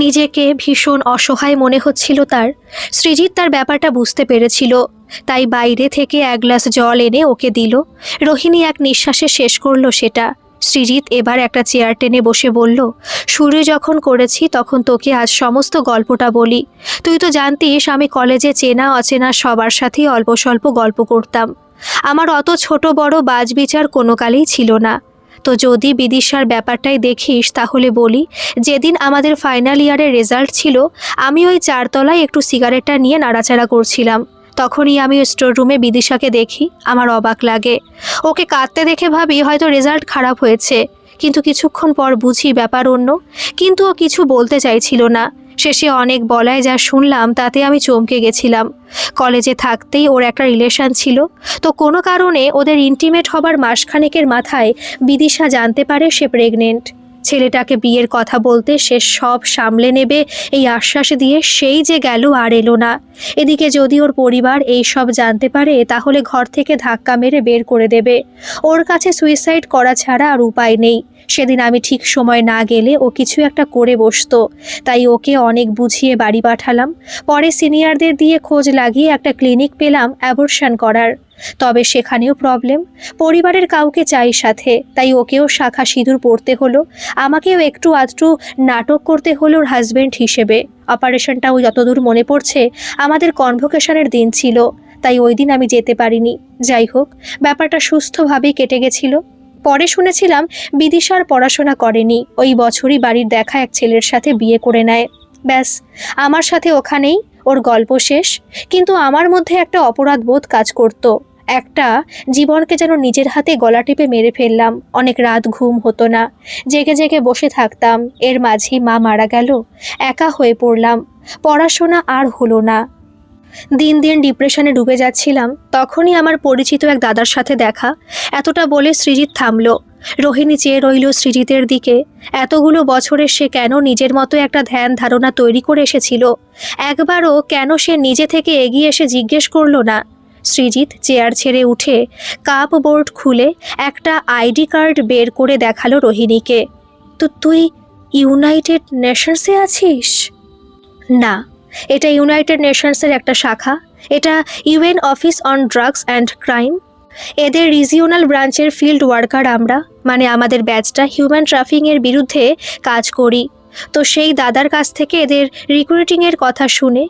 নিজেকে ভীষণ অসহায় মনে হচ্ছিল তার। সৃজিত তার ব্যাপারটা বুঝতে পেরেছিল, তাই বাইরে থেকে 1 গ্লাস জল এনে ওকে দিল। রোহিণী এক নিঃশ্বাসে শেষ করলো সেটা। সৃজিত এবার একটা চেয়ার টেনে বসে বলল, শুরু যখন করেছি তখন তোকে আজ সমস্ত গল্পটা বলি। তুই তো জানতিস আমি কলেজে চেনা অচেনা সবার সাথেই অল্প স্বল্প গল্প করতাম। আমার অত ছোট বড় বাজবিচার কোনো কালেই ছিল না। তো যদি বিদিশার ব্যাপারটাই দেখিস তাহলে বলি, যেদিন আমাদের ফাইনাল ইয়ারের রেজাল্ট ছিল, আমি ওই 4 তলায় একটু সিগারেটটা নিয়ে নাড়াচাড়া করছিলাম। তখনই আমি স্টোর রুমে বিদিশাকে দেখি। আমার অবাক লাগে। ওকে কাঁদতে দেখে ভাবি হয়তো রেজাল্ট খারাপ হয়েছে, কিন্তু কিছুক্ষণ পর বুঝি ব্যাপার অন্য। কিন্তু ও কিছু বলতে চাইছিল না। শেষে অনেক বলায় যা শুনলাম তাতে আমি চমকে গেছিলাম। কলেজে থাকতেই ওর একটা রিলেশন ছিল, তো কোনো কারণে ওদের ইন্টিমেট হবার মাসখানেকের মাথায় বিদিশা জানতে পারে সে প্রেগনেন্ট। ছেলেটাকে বিয়ের কথা বলতে সে সব সামলে নেবে এই আশ্বাস দিয়ে সেই যে গেল আর এলো না। এদিকে যদি ওর পরিবার এই সব জানতে পারে তাহলে ঘর থেকে ধাক্কা মেরে বের করে দেবে। ওর কাছে সুইসাইড করা ছাড়া আর উপায় নেই। সেদিন আমি ঠিক সময় না গেলে ও কিছু একটা করে বসতো, তাই ওকে অনেক বুঝিয়ে বাড়ি পাঠালাম। পরে সিনিয়রদের দিয়ে খোঁজ লাগিয়ে একটা ক্লিনিক পেলাম অ্যাবর্শন করার। তবে সেখানেও প্রবলেম, পরিবারের কাউকে চাই সাথে, তাই ওকেও শাখা সিঁদুর পরতে হলো। আমাকেও একটু আধটু নাটক করতে হলো ওর হাজব্যান্ড হিসেবে। অপারেশনটাও যতদূর মনে পড়ছে আমাদের কনভোকেশনের দিন ছিল, তাই ওই দিন আমি যেতে পারিনি। যাই হোক, ব্যাপারটা সুস্থভাবেই কেটে গেছিল। পরে শুনেছিলাম বিদিশার পড়াশোনা করেনি, ওই বছরই বাড়ির দেখা এক ছেলের সাথে বিয়ে করে নেয়। ব্যাস, আমার সাথে ওখানেই ওর গল্প শেষ। কিন্তু আমার মধ্যে একটা অপরাধ বোধ কাজ করতো। একটা জীবনকে যেন নিজের হাতে গলা টিপে মেরে ফেললাম। অনেক রাত ঘুম হতো না, জেগে জেগে বসে থাকতাম। এর মাঝেই মা মারা গেল, একা হয়ে পড়লাম, পড়াশোনা আর হলো না। দিন দিন ডিপ্রেশনে ডুবে যাচ্ছিলাম। তখনই আমার পরিচিত এক দাদার সাথে দেখা। এতটা বলে সৃজিত থামল। রোহিণী চেয়ে রইল সৃজিতের দিকে। এতগুলো বছরে সে কেন নিজের মতো একটা ধ্যান ধারণা তৈরি করে এসেছিল? একবারও কেন সে নিজে থেকে এগিয়ে এসে জিজ্ঞেস করলো না? সৃজিত চেয়ার ছেড়ে উঠে কাপ বোর্ড খুলে একটা আইডি কার্ড বের করে দেখালো রোহিণীকে। তো তুই ইউনাইটেড নেশনসে আছিস? না, এটা ইউনাইটেড নেশনসের একটা শাখা। এটা UN office on drugs and crime. এদের রিজিওনাল ব্রাঞ্চের ফিল্ড ওয়ার্কার আমরা, মানে আমাদের ব্যাচটা হিউম্যান ট্রাফিংয়ের বিরুদ্ধে কাজ করি। তো সেই দাদার কাছ থেকে এদের রিক্রুটিংয়ের কথা শুনে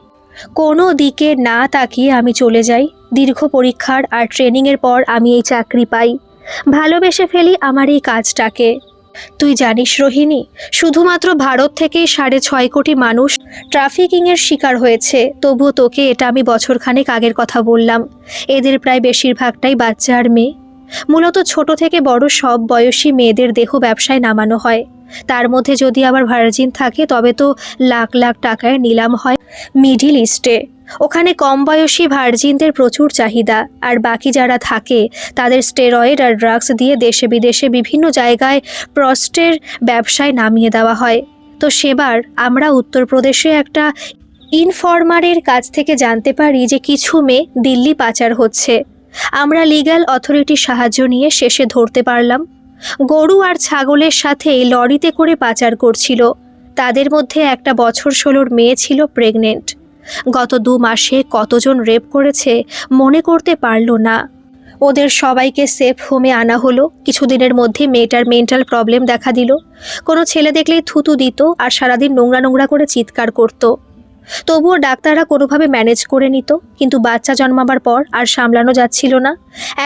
কোনো দিকে না তাকিয়ে আমি চলে যাই। দীর্ঘ পরীক্ষার আর ট্রেনিংয়ের পর আমি এই চাকরি পাই। ভালোবেসে ফেলি আমার এই কাজটাকে। তুই জানিস রোহিণী, শুধুমাত্র ভারত থেকেই 6.5 কোটি মানুষ ট্রাফিকিংয়ের শিকার হয়েছে। তবুও তোকে এটা আমি বছরখানেক আগের কথা বললাম। এদের প্রায় বেশিরভাগটাই বাচ্চা আর মেয়ে। মূলত ছোট থেকে বড় সব বয়সী মেয়েদের দেহ ব্যবসায় নামানো হয়। তার মধ্যে যদি আবার ভার্জিন থাকে তবে তো লাখ লাখ টাকায় নিলাম হয় মিডিল ইস্টে। ওখানে কম বয়সী ভার্জিনদের প্রচুর চাহিদা। আর বাকি যারা থাকে তাদের স্টেরয়েড আর ড্রাগস দিয়ে দেশে বিদেশে বিভিন্ন জায়গায় প্রস্টের ব্যবসায় নামিয়ে দেওয়া হয়। তো সেবার আমরা উত্তরপ্রদেশে একটা ইনফরমারের কাছ থেকে জানতে পারি যে কিছু মেয়ে দিল্লি পাচার হচ্ছে। আমরা লিগ্যাল অথরিটির সাহায্য নিয়ে শেষে ধরতে পারলাম। গরু আর ছাগলের সাথে লরিতে করে পাচার করছিল। তাদের মধ্যে একটা বছর 16 মেয়ে ছিল প্রেগনেন্ট। গত 2 মাসে কতজন রেপ করেছে মনে করতে পারলো না। ওদের সবাইকে সেফ হোমে আনা হলো। কিছুদিনের মধ্যে মেয়েটার মেন্টাল প্রবলেম দেখা দিল। কোনো ছেলে দেখলেই থুতু দিত আর সারাদিন নোংরা নোংরা করে চিৎকার করত। তবুও ডাক্তাররা কোনোভাবে ম্যানেজ করে নিত। কিন্তু বাচ্চা জন্মাবার পর আর সামলানো যাচ্ছিল না।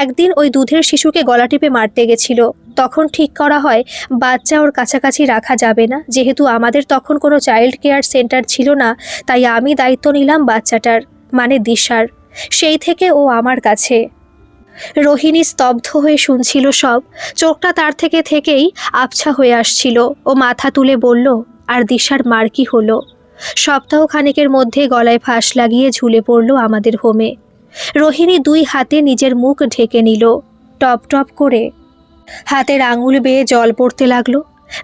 একদিন ওই দুধের শিশুকে গলা টিপে মারতে গেছিল। তখন ঠিক করা হয় বাচ্চা ওর কাছাকাছি রাখা যাবে না। যেহেতু আমাদের তখন কোনো চাইল্ড কেয়ার সেন্টার ছিল না, তাই আমি দায়িত্ব নিলাম বাচ্চাটার, মানে দিশার। সেই থেকে ও আমার কাছে। রোহিণী স্তব্ধ হয়ে শুনছিল সব। চোখটা তার থেকেই আবছা হয়ে আসছিল। ও মাথা তুলে বলল, আর দিশার মার কি হলো? সপ্তাহখানেকের মধ্যে গলায় ফাঁস লাগিয়ে ঝুলে পড়ল আমাদের হোমে। রোহিণী 2 হাতে নিজের মুখ ঢেকে নিল। টপ টপ করে হাতের আঙুল বেয়ে জল পড়তে লাগলো।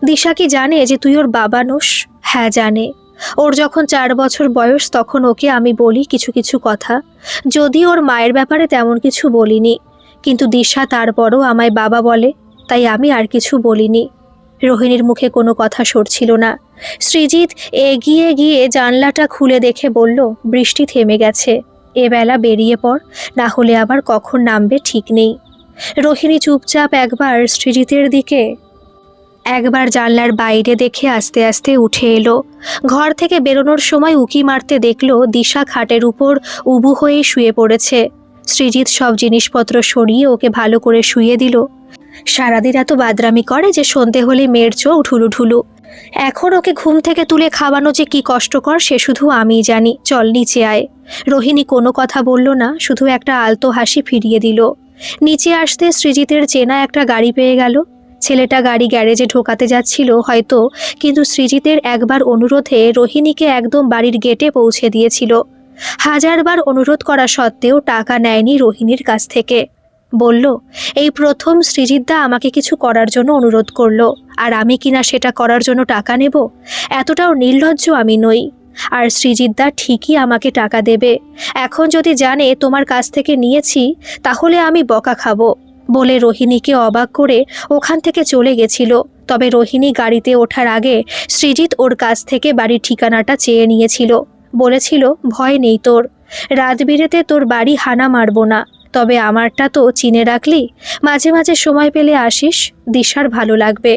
দিশা কি জানে যে তুই ওর বাবা নোস? হ্যাঁ জানে। ওর যখন 4 বছর বয়স তখন ওকে আমি বলি কিছু কিছু কথা। যদি ওর মায়ের ব্যাপারে তেমন কিছু বলিনি, কিন্তু দিশা তারপরও আমায় বাবা বলে, তাই আমি আর কিছু বলিনি। রোহিণীর মুখে কোনো কথা সরছিল না। সৃজিত এগিয়ে গিয়ে জানলাটা খুলে দেখে বলল, বৃষ্টি থেমে গেছে। এবেলা বেরিয়ে পড়, না হলে আবার কখন নামবে ঠিক নেই। রোহিণী চুপচাপ একবার সৃজিতের দিকে, একবার জানলার বাইরে দেখে আস্তে আস্তে উঠে এলো। ঘর থেকে বেরোনোর সময় উকি মারতে দেখলো দিশা খাটের উপর উবু হয়ে শুয়ে পড়েছে। সৃজিত সব জিনিসপত্র সরিয়ে ওকে ভালো করে শুয়ে দিল। সারাদিন এত বাদরামি করে যে সন্ধে হলে মেয়ের চোখ ঢুলু ঢুলু। এখন ওকে ঘুম থেকে তুলে খাওয়ানো যে কি কষ্টকর সে শুধু আমিই জানি। চল নিচে আয়। রোহিণী কোনো কথা বলল না, শুধু একটা আলতো হাসি ফিরিয়ে দিল। নিচে আসতে সৃজিতের চেনা একটা গাড়ি পেয়ে গেল। ছেলেটা গাড়ি গ্যারেজে ঢোকাতে যাচ্ছিল হয়তো, কিন্তু সৃজিতের একবার অনুরোধে রোহিণীকে একদম বাড়ির গেটে পৌঁছে দিয়েছিল। হাজারবার অনুরোধ করা সত্ত্বেও টাকা নেয়নি রোহিণীর কাছ থেকে। বলল, এই প্রথম সৃজিতদা আমাকে কিছু করার জন্য অনুরোধ করলো, আর আমি কিনা সেটা করার জন্য টাকা নেব? এতটাও নির্লজ্জ আমি নই। আর সৃজিতদা ঠিকই আমাকে টাকা দেবে। এখন যদি জানে তোমার কাছ থেকে নিয়েছি তাহলে আমি বকা খাবো, বলে রোহিণীকে অবাক করে ওখান থেকে চলে গেছিল। তবে রোহিণী গাড়িতে ওঠার আগে সৃজিত ওর কাছ থেকে বাড়ির ঠিকানাটা চেয়ে নিয়েছিল। বলেছিল, ভয় নেই তোর, রাত বিরেতে তোর বাড়ি হানা মারবো না, তবে আমারটা তো চিনে রাখলি, মাঝে মাঝে সময় পেলে আসিস, দিশার ভালো লাগবে।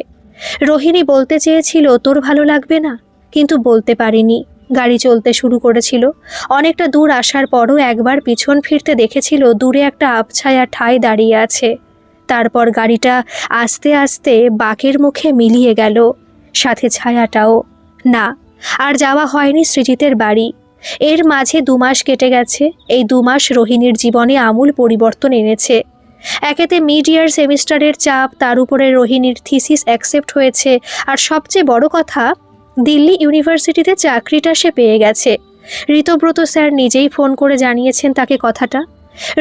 রোহিণী বলতে চেয়েছিল তোর ভালো লাগবে না, কিন্তু বলতে পারিনি। গাড়ি চলতে শুরু করেছিল। অনেকটা দূর আসার পরও একবার পিছন ফিরতে দেখেছিল দূরে একটা আবছায়া ঠাঁই দাঁড়িয়ে আছে। তারপর গাড়িটা আস্তে আস্তে বাঁকের মুখে মিলিয়ে গেল, সাথে ছায়াটাও। না, আর যাওয়া হয়নি সৃজিতের বাড়ি। এর মাঝে 2 মাস কেটে গেছে। এই 2 মাস রোহিণীর জীবনে আমূল পরিবর্তন এনেছে। একেতে মিড ইয়ার সেমিস্টারের চাপ, তার উপরে রোহিণীর থিসিস অ্যাকসেপ্ট হয়েছে, আর সবচেয়ে বড় কথা, দিল্লি ইউনিভার্সিটিতে চাকরিটা সে পেয়ে গেছে। ঋতব্রত স্যার নিজেই ফোন করে জানিয়েছেন তাকে কথাটা।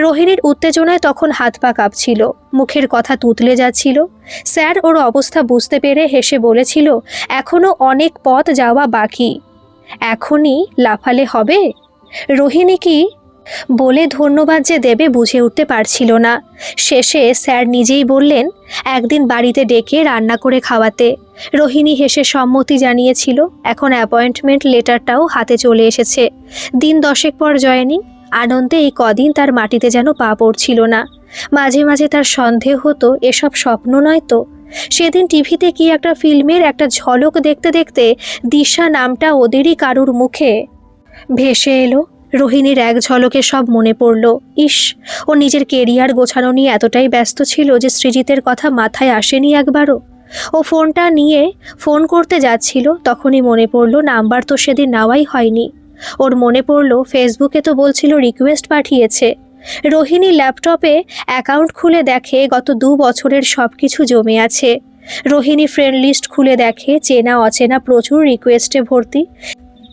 রোহিণীর উত্তেজনায় তখন হাত পা কাঁপছিল, মুখের কথা তুতলে যাচ্ছিল। স্যার ওর অবস্থা বুঝতে পেরে হেসে বলেছিল, এখনো অনেক পথ যাওয়া বাকি, এখনই লাফালে হবে? রোহিণী কি বলে ধন্যবাদ যে দেবে বুঝে উঠতে পারছিল না। শেষে স্যার নিজেই বললেন একদিন বাড়িতে ডেকে রান্না করে খাওয়াতে। রোহিণী হেসে সম্মতি জানিয়েছিল। এখন অ্যাপয়েন্টমেন্ট লেটারটাও হাতে চলে এসেছে। দিন 10 পর জয়েনিং। আনন্দে এই কদিন তার মাটিতে যেন পা পড়ছিল না। মাঝে মাঝে তার সন্দেহ হতো এসব স্বপ্ন নয় তো। সেদিন টিভিতে কি একটা ফিল্মের একটা ঝলক দেখতে দেখতে দিশা নামটা ওদেরই কারুর মুখে ভেসে এলো। রোহিণীর এক ঝলকে সব মনে পড়ল। ইস, ও নিজের কেরিয়ার গোছানো নিয়ে এতটাই ব্যস্ত ছিল যে সৃজিতের কথা মাথায় আসেনি একবারও। ও ফোনটা নিয়ে ফোন করতে যাচ্ছিল, তখনই মনে পড়ল নাম্বার তো সেদিন নেওয়াই হয়নি। ওর মনে পড়ল ফেসবুকে তো বলছিল রিকোয়েস্ট পাঠিয়েছে। রোহিণী ল্যাপটপে অ্যাকাউন্ট খুলে দেখে গত 2 বছরের সব কিছু জমে আছে। রোহিণী ফ্রেন্ড লিস্ট খুলে দেখে চেনা অচেনা প্রচুর রিকোয়েস্টে ভর্তি,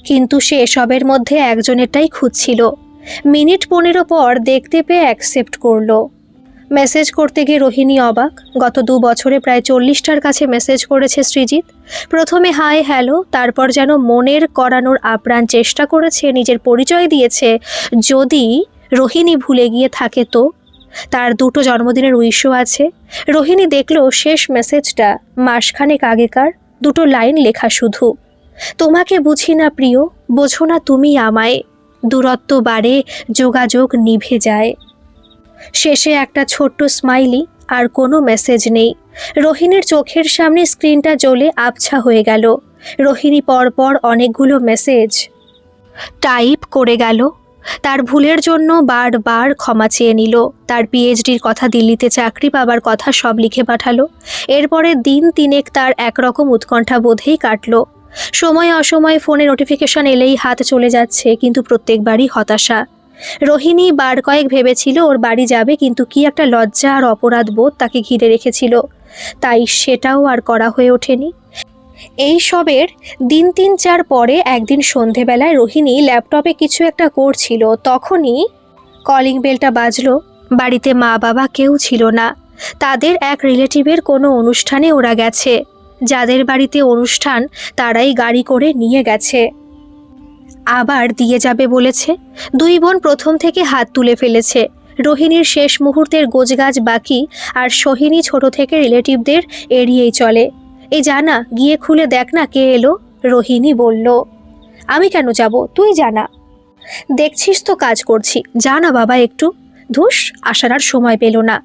কিন্তু সে এসবের মধ্যে একজনেরটাই খুঁজছিল। মিনিট 15 পর দেখতে পেয়ে অ্যাকসেপ্ট করলো। মেসেজ করতে গিয়ে রোহিণী অবাক। গত 2 বছরে প্রায় 40টার কাছে মেসেজ করেছে সৃজিত। প্রথমে হাই হ্যালো, তারপর যেন মনের করানোর আপ্রাণ চেষ্টা করেছে, নিজের পরিচয় দিয়েছে। যদি রোহিণী ভুলে গিয়ে থাকে তো তার 2টো জন্মদিনের উইশও আছে। রোহিণী দেখল শেষ মেসেজটা মাসখানেক আগেকার, 2টো লাইন লেখা শুধু, তোমাকে বুঝি না প্রিয়, বোঝো না তুমি আমায়, দূরত্ব বাড়ে, যোগাযোগ নিভে যায়। শেষে একটা ছোট্ট স্মাইলি, আর কোনো মেসেজ নেই। রোহিণীর চোখের সামনে স্ক্রিনটা জ্বলে আবছা হয়ে গেল। রোহিণী পরপর অনেকগুলো মেসেজ টাইপ করে গেল। তার ভুলের জন্য বারবার ক্ষমা চেয়ে নিল। তার পিএইচডির কথা, দিল্লিতে চাকরি পাবার কথা সব লিখে পাঠালো। এরপরে দিন 3 তার একরকম উৎকণ্ঠা বোধেই কাটল। সময় অসময় ফোনে নোটিফিকেশন এলেই হাত চলে যাচ্ছে, কিন্তু প্রত্যেকবারই হতাশা। রোহিণী বার কয়েক ভেবেছিল ওর বাড়ি যাবে, কিন্তু কি একটা লজ্জা আর অপরাধ বোধ তাকে ঘিরে রেখেছিল, তাই সেটাও আর করা হয়ে ওঠেনি। এই সবের দিন 3-4 পরে একদিন সন্ধেবেলায় রোহিণী ল্যাপটপে কিছু একটা করছিল, তখনই কলিং বেলটা বাজলো। বাড়িতে মা বাবা কেউ ছিল না। তাদের এক রিলেটিভের কোনো অনুষ্ঠানে ওরা গেছে। যাদের বাড়িতে অনুষ্ঠান তারাই গাড়ি করে নিয়ে গেছে, আবার দিয়ে যাবে বলেছে। 2 বোন প্রথম থেকে হাত তুলে ফেলেছে। রোহিণীর শেষ মুহূর্তের গোজগাজ বাকি, আর সোহিনী ছোট থেকে রিলেটিভদের এড়িয়েই চলে। এই জানা, গিয়ে খুলে দেখ না কে এলো। রোহিণী বলল, আমি কেন যাব, তুই জানা। দেখছিস তো কাজ করছি, জানা বাবা একটু। ধুস, আসার আর সময় পেল না।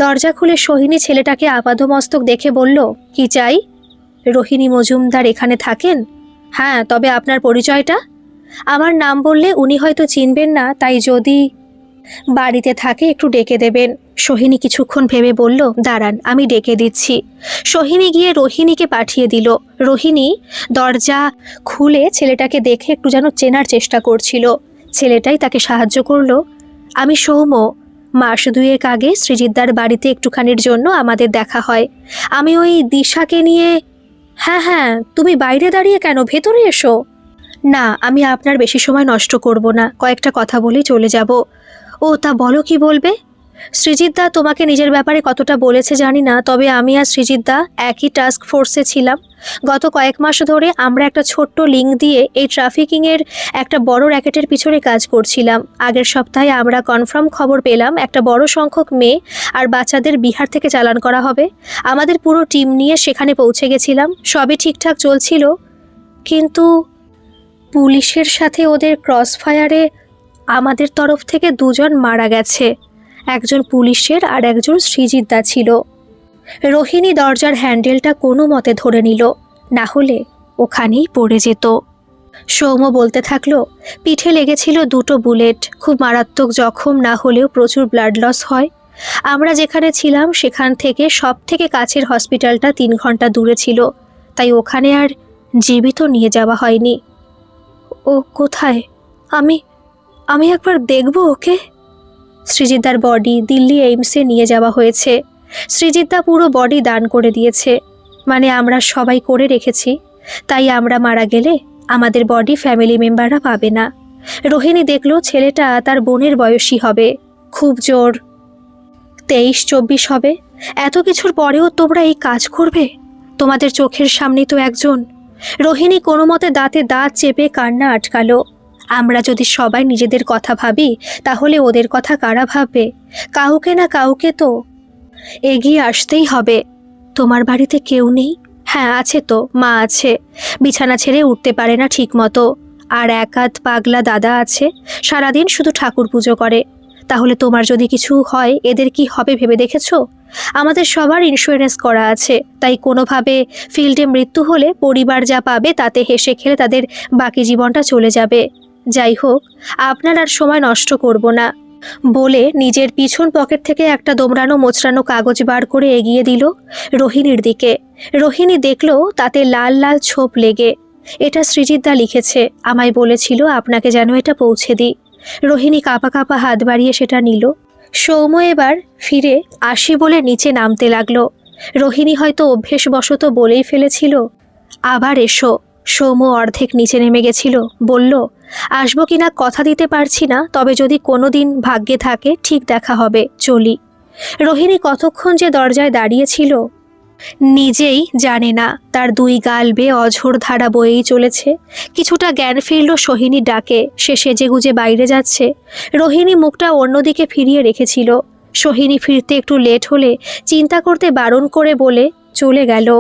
দরজা খুলে সোহিনী ছেলেটাকে আপাদমস্তক দেখে বলল, কি চাই? রোহিণী মজুমদার এখানে থাকেন? হ্যাঁ, তবে আপনার পরিচয়টা? আমার নাম বললে উনি হয়তো চিনবেন না, তাই যদি বাড়িতে থাকে একটু ডেকে দেবেন। সোহিনী কিছুক্ষণ ভেবে বলল, দাঁড়ান আমি ডেকে দিচ্ছি। সোহিনী গিয়ে রোহিণীকে পাঠিয়ে দিল। রোহিণী দরজা খুলে ছেলেটাকে দেখে একটু যেন চেনার চেষ্টা করছিল। ছেলেটাই তাকে সাহায্য করলো। আমি সৌম্য, মাস 2 আগে সৃজিতদার বাড়িতে একটুখানির জন্য আমাদের দেখা হয়। আমি ওই দিশাকে নিয়ে। হ্যাঁ হ্যাঁ, তুমি বাইরে দাঁড়িয়ে কেন, ভেতরে এসো। না, আমি আপনার বেশি সময় নষ্ট করব না, কয়েকটা কথা বলেই চলে যাব। ও তা বলো, কি বলবে? সৃজিতদা তোমাকে নিজের ব্যাপারে কতটা বলেছে জানি না, তবে আমি আর সৃজিতদা একই টাস্ক ফোর্সে ছিলাম। গত কয়েক মাস ধরে আমরা একটা ছোট্ট লিঙ্ক দিয়ে এই ট্রাফিকিংয়ের একটা বড় র্যাকেটের পিছনে কাজ করছিলাম। আগের সপ্তাহে আমরা কনফার্ম খবর পেলাম একটা বড় সংখ্যক মেয়ে আর বাচ্চাদের বিহার থেকে চালান করা হবে। আমাদের পুরো টিম নিয়ে সেখানে পৌঁছে গেছিলাম, সবই ঠিকঠাক চলছিল, কিন্তু পুলিশের সাথে ওদের ক্রস ফায়ারে আমাদের তরফ থেকে 2 জন মারা গেছে। একজন পুলিশের আর একজন সৃজিতদা ছিল। রোহিণী দরজার হ্যান্ডেলটা কোনো মতে ধরে নিল, না হলে ওখানেই পড়ে যেত। সৌম্য বলতে থাকলো, পিঠে লেগেছিল 2টো বুলেট, খুব মারাত্মক জখম না হলেও প্রচুর ব্লাড লস হয়। আমরা যেখানে ছিলাম সেখান থেকে সব থেকে কাছের হসপিটালটা 3 ঘন্টা দূরে ছিল, তাই ওখানে আর জীবিত নিয়ে যাওয়া হয়নি। ও কোথায়? আমি আমি একবার দেখব ওকে। সৃজিতদার বডি দিল্লি এইমসে নিয়ে যাওয়া হয়েছে। সৃজিতদা পুরো বডি দান করে দিয়েছে, মানে আমরা সবাই করে রেখেছি। তাই আমরা মারা গেলে আমাদের বডি ফ্যামিলি মেম্বাররা পাবে না। রোহিণী দেখলো ছেলেটা তার বোনের বয়সী হবে, খুব জোর 23-24 হবে। এত কিছুর পরেও তোমরা এই কাজ করবে? তোমাদের চোখের সামনে তো একজন। রোহিণী কোনো মতে দাঁতে দাঁত চেপে কান্না আটকালো। আমরা যদি সবাই নিজেদের কথা ভাবি তাহলে ওদের কথা কারা ভাববে? কাউকে না কাউকে তো এগিয়ে আসতেই হবে। তোমার বাড়িতে কেউ নেই? হ্যাঁ আছে তো, মা আছে, বিছানা ছেড়ে উঠতে পারে না ঠিক মতো। আর এক আধ পাগলা দাদা আছে, সারাদিন শুধু ঠাকুর পুজো করে। তাহলে তোমার যদি কিছু হয় এদের কি হবে ভেবে দেখেছো? আমাদের সবার ইন্স্যুরেন্স করা আছে, তাই কোনোভাবে ফিল্ডে মৃত্যু হলে পরিবার যা পাবে তাতে হেসে খেলে তাদের বাকি জীবনটা চলে যাবে। যাই হোক, আপনার আর সময় নষ্ট করব না বলে নিজের পিছন পকেট থেকে একটা দোমড়ানো মোচড়ানো কাগজ বার করে এগিয়ে দিল রোহিণীর দিকে। রোহিণী দেখলো তাতে লাল লাল ছোপ লেগে। এটা সৃজিতদা লিখেছে, আমায় বলেছিল আপনাকে যেন এটা পৌঁছে দিই। রোহিণী কাঁপা কাঁপা হাত বাড়িয়ে সেটা নিল। সৌম্য এবার ফিরে আসি বলে নিচে নামতে লাগলো। রোহিণী হয়তো অভ্যেসবশত বলেই ফেলেছিল, আবার এসো। সৌম্য অর্ধেক নিচে নেমে গেছিল, বলল, আসবো কিনা কথা দিতে পারছি না, তবে যদি কোনো দিন ভাগ্যে থাকে ঠিক দেখা হবে, চলি। রোহিণী কতক্ষণ যে দরজায় দাঁড়িয়েছিল নিজেই জানে না। তার দুই গাল বেয়ে অঝোর ধারা বয়েই চলেছে। কিছুটা জ্ঞান ফিরল সোহিনীর ডাকে। সে সেজেগুজে বাইরে যাচ্ছে। রোহিণী মুখটা অন্যদিকে ফিরিয়ে রেখেছিল। সোহিনী ফিরতে একটু লেট হলে চিন্তা করতে বারণ করে বলে চলে গেল।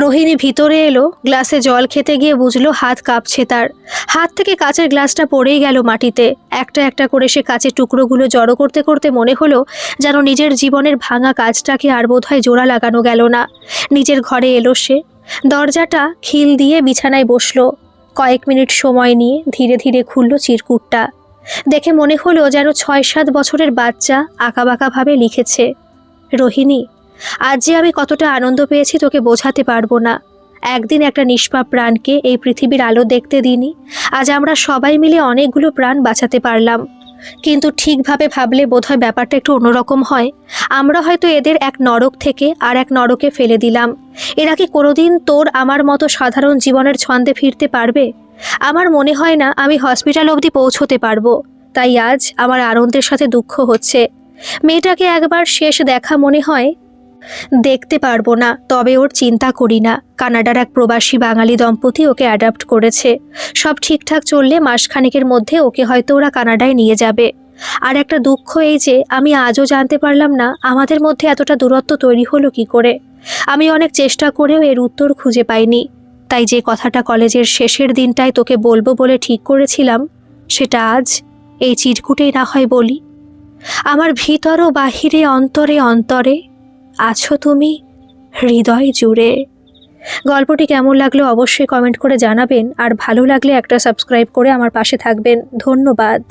রোহিণী ভিতরে এলো, গ্লাসে জল খেতে গিয়ে বুঝলো হাত কাঁপছে তার। হাত থেকে কাচের গ্লাসটা পড়েই গেল মাটিতে। একটা একটা করে সে কাচের টুকরোগুলো জড়ো করতে করতে মনে হলো যেন নিজের জীবনের ভাঙা কাজটাকে আর বোধহয় জোড়া লাগানো গেল না। নিজের ঘরে এলো সে, দরজাটা খিল দিয়ে বিছানায় বসলো। কয়েক মিনিট সময় নিয়ে ধীরে ধীরে খুলল চিরকুটটা। দেখে মনে হলো যেন 6-7 বছরের বাচ্চা আঁকাবাঁকাভাবে লিখেছে, রোহিণী, আজ যে আমি কতটা আনন্দ পেয়েছি তোকে বোঝাতে পারবো না। একদিন একটা নিষ্পাপ প্রাণকে এই পৃথিবীর আলো দেখতে দিইনি। আজ আমরা সবাই মিলে অনেকগুলো প্রাণ বাঁচাতে পারলাম। কিন্তু ঠিকভাবে ভাবলে বোধহয় ব্যাপারটা একটু অন্যরকম হয়। আমরা হয়তো এদের এক নরক থেকে আর এক নরকে ফেলে দিলাম। এরা কি কোনোদিন তোর আমার মতো সাধারণ জীবনের ছন্দে ফিরতে পারবে? আমার মনে হয় না আমি হসপিটাল অবধি পৌঁছতে পারবো। তাই আজ আমার আনন্দের সাথে দুঃখ হচ্ছে। মেয়েটাকে একবার শেষ দেখা মনে হয় দেখতে পারবো না, তবে ওর চিন্তা করি না। কানাডার এক প্রবাসী বাঙালি দম্পতি ওকে অ্যাডাপ্ট করেছে। সব ঠিকঠাক চললে মাসখানেকের মধ্যে ওকে হয়তো ওরা কানাডায় নিয়ে যাবে। আর একটা দুঃখ এই যে আমি আজও জানতে পারলাম না আমাদের মধ্যে এতটা দূরত্ব তৈরি হলো কি করে। আমি অনেক চেষ্টা করেও এর উত্তর খুঁজে পাইনি। তাই যে কথাটা কলেজের শেষের দিনটায় তোকে বলবো বলে ঠিক করেছিলাম, সেটা আজ এই চিরকুটেই না হয় বলি। আমার ভিতর ও বাহিরে অন্তরে অন্তরে আছো তুমি হৃদয় জুড়ে। গল্পটি কেমন লাগলো অবশ্যই কমেন্ট করে জানাবেন, আর ভালো লাগলে একটা সাবস্ক্রাইব করে আমার পাশে থাকবেন। ধন্যবাদ।